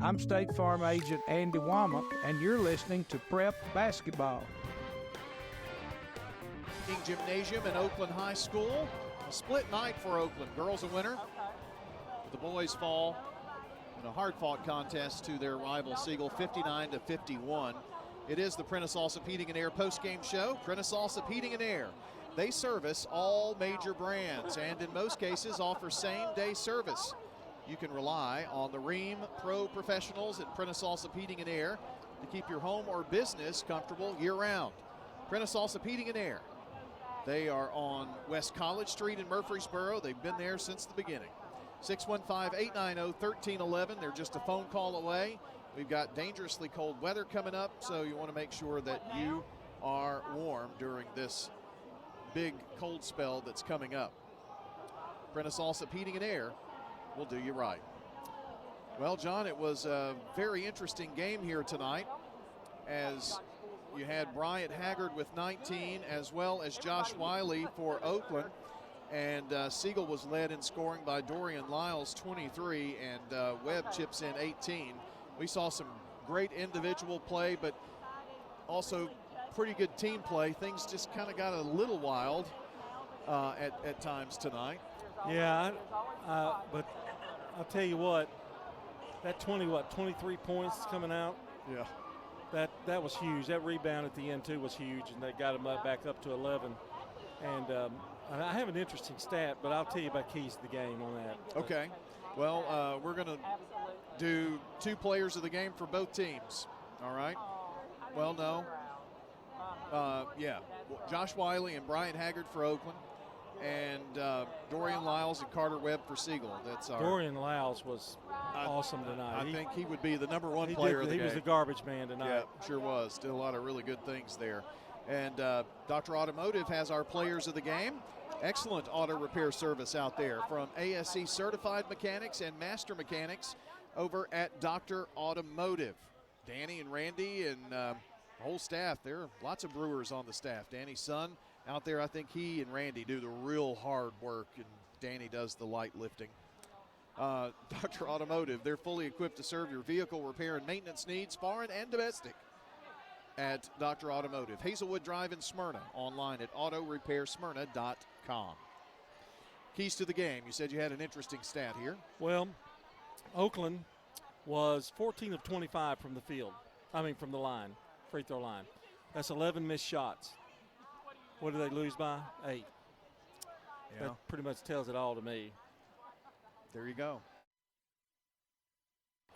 I'm State Farm Agent Andy Womack, and you're listening to Prep Basketball. King Gymnasium and Oakland High School. A split night for Oakland. Girls a winner. The boys fall in a hard-fought contest to their rival Siegel, 59-51. It is the Prentice Allsup Heating and Air postgame show. Prentice Allsup Heating and Air. They service all major brands and in most cases offer same-day service. You can rely on the Ream Pro Professionals at Prentice Allsup Heating and Air to keep your home or business comfortable year-round. Prentice Allsup Heating and Air. They are on West College Street in Murfreesboro. They've been there since the beginning. 615-890-1311. They're just a phone call away. We've got dangerously cold weather coming up, so you want to make sure that you are warm during this big cold spell that's coming up. Prentice Allsup Heating and Air will do you right. Well, John, it was a very interesting game here tonight, as you had Bryant Haggard with 19, as well as Josh Wiley for Oakland. And Siegel was led in scoring by Dorian Lyles, 23, and Webb chips in 18. We saw some great individual play, but also pretty good team play. Things just kind of got a little wild at times tonight. Yeah, but I'll tell you what, that 23 points coming out? Yeah. That was huge. That rebound at the end, too, was huge, and they got them back up to 11. And I have an interesting stat, but I'll tell you about keys to the game on that. Okay. Well, we're going to do 2 players of the game for both teams. All right? Well, no. Yeah. Josh Wiley and Bryant Haggard for Oakland, and Dorian Lyles and Carter Webb for Siegel. That's our. Dorian Lyles was awesome tonight. I think he would be the number 1 player of the game. He was the garbage man tonight. Yeah, sure was. Did a lot of really good things there. And Dr. Automotive has our players of the game. Excellent auto repair service out there from ASE certified mechanics and master mechanics over at Dr. Automotive. Danny and Randy and the whole staff. There are lots of Brewers on the staff. Danny's son out there, I think he and Randy do the real hard work, and Danny does the light lifting. Dr. Automotive, they're fully equipped to serve your vehicle repair and maintenance needs, foreign and domestic, at Dr. Automotive. Hazelwood Drive in Smyrna, online at autorepairsmyrna.com. Keys to the game. You said you had an interesting stat here. Well, Oakland was 14 of 25 from the field. From the line, free throw line. That's 11 missed shots. What did they lose by? 8. Yeah. That pretty much tells it all to me. There you go.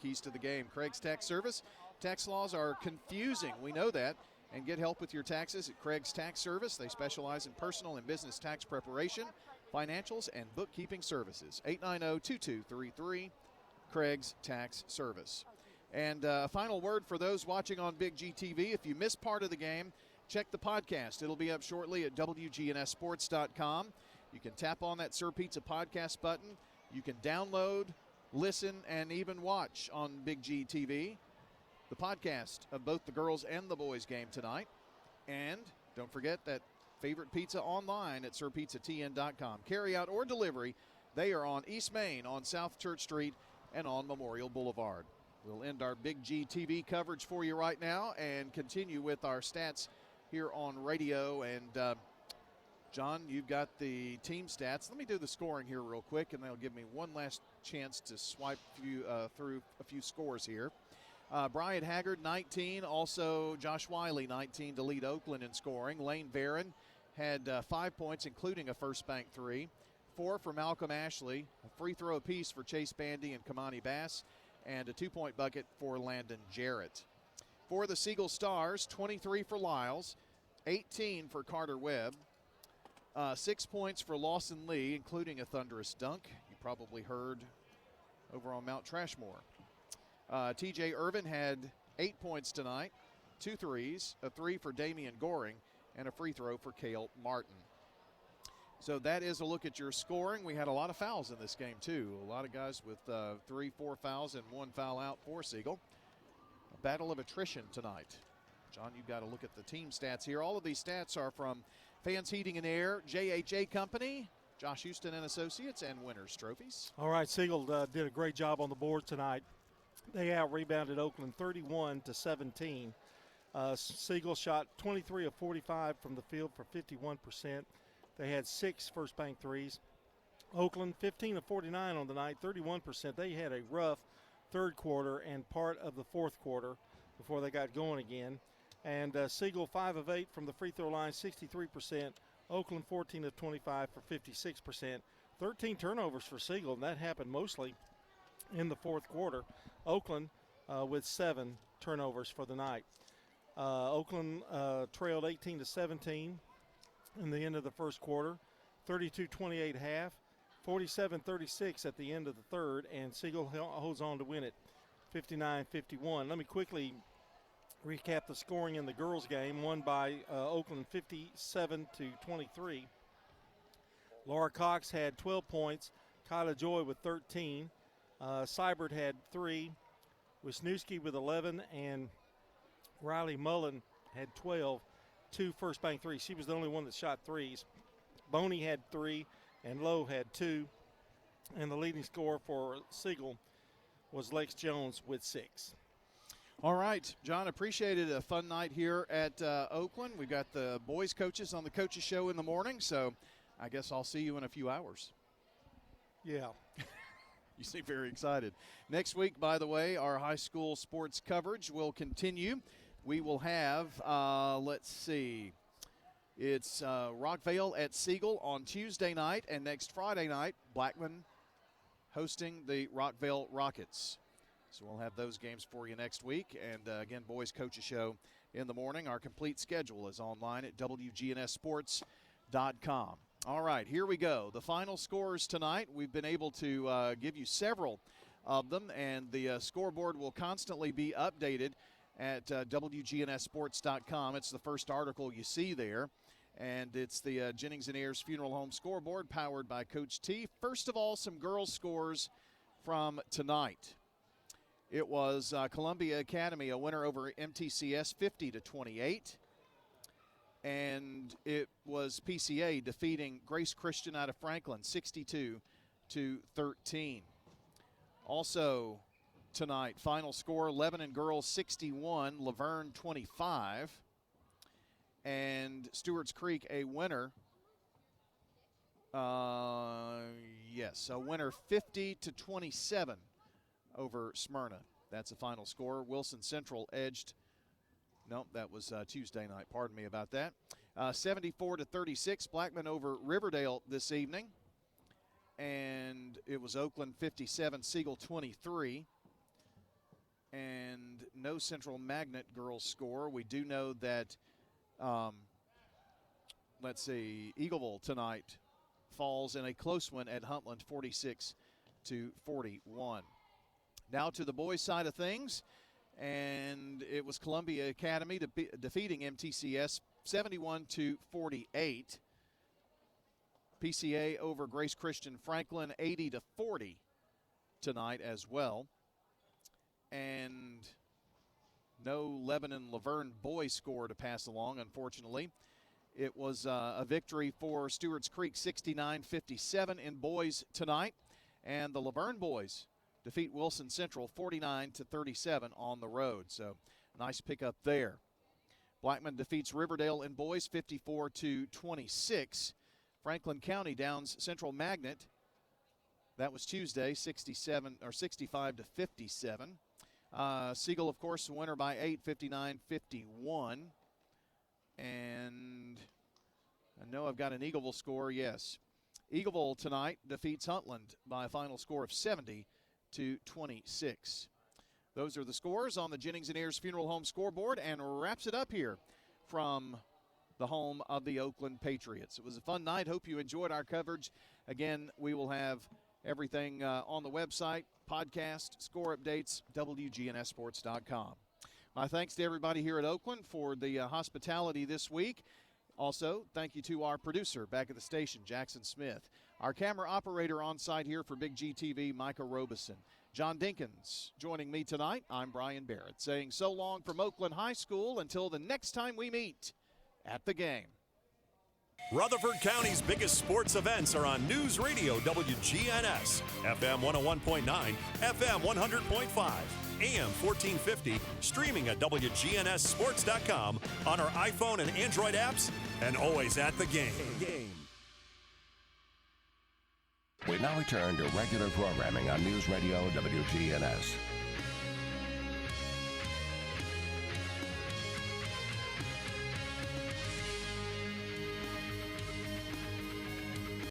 Keys to the game. Craig's Tax Service. Tax laws are confusing. We know that. And get help with your taxes at Craig's Tax Service. They specialize in personal and business tax preparation, financials, and bookkeeping services. 890-2233, Craig's Tax Service. And a final word for those watching on Big G TV. If you missed part of the game, check the podcast. It'll be up shortly at WGNSSports.com. You can tap on that Sir Pizza podcast button. You can download, listen, and even watch on Big G TV the podcast of both the girls and the boys game tonight. And don't forget that favorite pizza online at SirPizzaTN.com. Carry out or delivery, they are on East Main, on South Church Street, and on Memorial Boulevard. We'll end our Big G TV coverage for you right now and continue with our stats here on radio. And John, you've got the team stats. Let me do the scoring here real quick, and that'll give me one last chance to swipe through a few scores here. Bryant Haggard, 19. Also, Josh Wiley, 19 to lead Oakland in scoring. Lane Barron had 5 points, including a first bank 3. 4 for Malcolm Ashley. A free throw apiece for Chase Bandy and Kamani Bass. And a 2-point bucket for Landon Jarrett. For the Siegel Stars, 23 for Lyles. 18 for Carter Webb. 6 points for Lawson Lee, including a thunderous dunk. You probably heard over on Mount Trashmore. TJ Irvin had 8 points tonight, 2 threes, a 3 for Damian Goring, and a free throw for Cale Martin. So that is a look at your scoring. We had a lot of fouls in this game, too. A lot of guys with 3, 4 fouls and 1 foul out for Siegel. A battle of attrition tonight. John, you've got to look at the team stats here. All of these stats are from Fans Heating and Air, JHA Company, Josh Houston and Associates, and Winners Trophies. All right, Siegel did a great job on the board tonight. They out-rebounded Oakland 31-17. Siegel shot 23 of 45 from the field for 51%. They had 6 first bank threes. Oakland 15 of 49 on the night, 31%. They had a rough third quarter and part of the fourth quarter before they got going again. And Siegel 5 of 8 from the free throw line, 63%. Oakland 14 of 25 for 56%. 13 turnovers for Siegel, and that happened mostly in the fourth quarter. Oakland with 7 turnovers for the night. Oakland trailed 18-17 in the end of the first quarter, 32-28 half, 47-36 at the end of the third, and Siegel holds on to win it 59-51. Let me quickly recap the scoring in the girls' game. Won by Oakland 57-23. Laura Cox had 12 points. Kyla Joy with 13. Seibert had 3. Wisniewski with 11. And Riley Mullen had 12. 2 First Bank threes. She was the only one that shot threes. Boney had 3. And Lowe had 2. And the leading scorer for Siegel was Lex Jones with 6. All right, John, appreciated a fun night here at Oakland. We've got the boys coaches on the Coaches Show in the morning, so I guess I'll see you in a few hours. Yeah. You seem very excited. Next week, by the way, our high school sports coverage will continue. We will have, let's see, it's Rockvale at Siegel on Tuesday night, and next Friday night, Blackman hosting the Rockvale Rockets. So we'll have those games for you next week. And, again, Boys Coaches Show in the morning. Our complete schedule is online at WGNSSports.com. All right, here we go. The final scores tonight. We've been able to give you several of them, and the scoreboard will constantly be updated at WGNSSports.com. It's the first article you see there. And it's the Jennings and Ayers Funeral Home scoreboard powered by Coach T. First of all, some girls' scores from tonight. It was Columbia Academy, a winner over MTCS 50-28. And it was PCA defeating Grace Christian out of Franklin 62-13. Also tonight, final score, Lebanon girls 61, Laverne 25. And Stewart's Creek, a winner. Yes, a winner 50-27 over Smyrna. That's the final score. Wilson Central edged. No, that was Tuesday night. Pardon me about that. 74-36, Blackman over Riverdale this evening. And it was Oakland 57, Siegel 23. And no Central Magnet girls score. We do know that let's see, Eagleville tonight falls in a close one at Huntland 46-41. Now to the boys' side of things, and it was Columbia Academy defeating MTCS 71-48. PCA over Grace Christian Franklin 80-40 tonight as well. And no Lebanon Laverne boys score to pass along, unfortunately. It was a victory for Stewart's Creek 69-57 in boys tonight. And the Laverne boys defeat Wilson Central 49-37 on the road. So nice pickup there. Blackman defeats Riverdale in boys 54-26. Franklin County downs Central Magnet. That was Tuesday, 65-57. Siegel, of course, the winner by 8, 59-51. And I know I've got an Eagleville score, yes. Eagleville tonight defeats Huntland by a final score of 70-26. Those are the scores on the Jennings and Ayers Funeral Home scoreboard, and wraps it up here from the home of the Oakland Patriots. It was a fun night. Hope you enjoyed our coverage. Again, we will have everything on the website, podcast, score updates, WGNSSports.com. My thanks to everybody here at Oakland for the hospitality this week. Also, thank you to our producer back at the station, Jackson Smith. Our camera operator on site here for Big G TV, Micah Robeson. John Dinkins joining me tonight. I'm Brian Barrett saying so long from Oakland High School until the next time we meet at the game. Rutherford County's biggest sports events are on News Radio WGNS, FM 101.9, FM 100.5, AM 1450, streaming at WGNSSports.com on our iPhone and Android apps, and always at the game. We now return to regular programming on News Radio WGNS.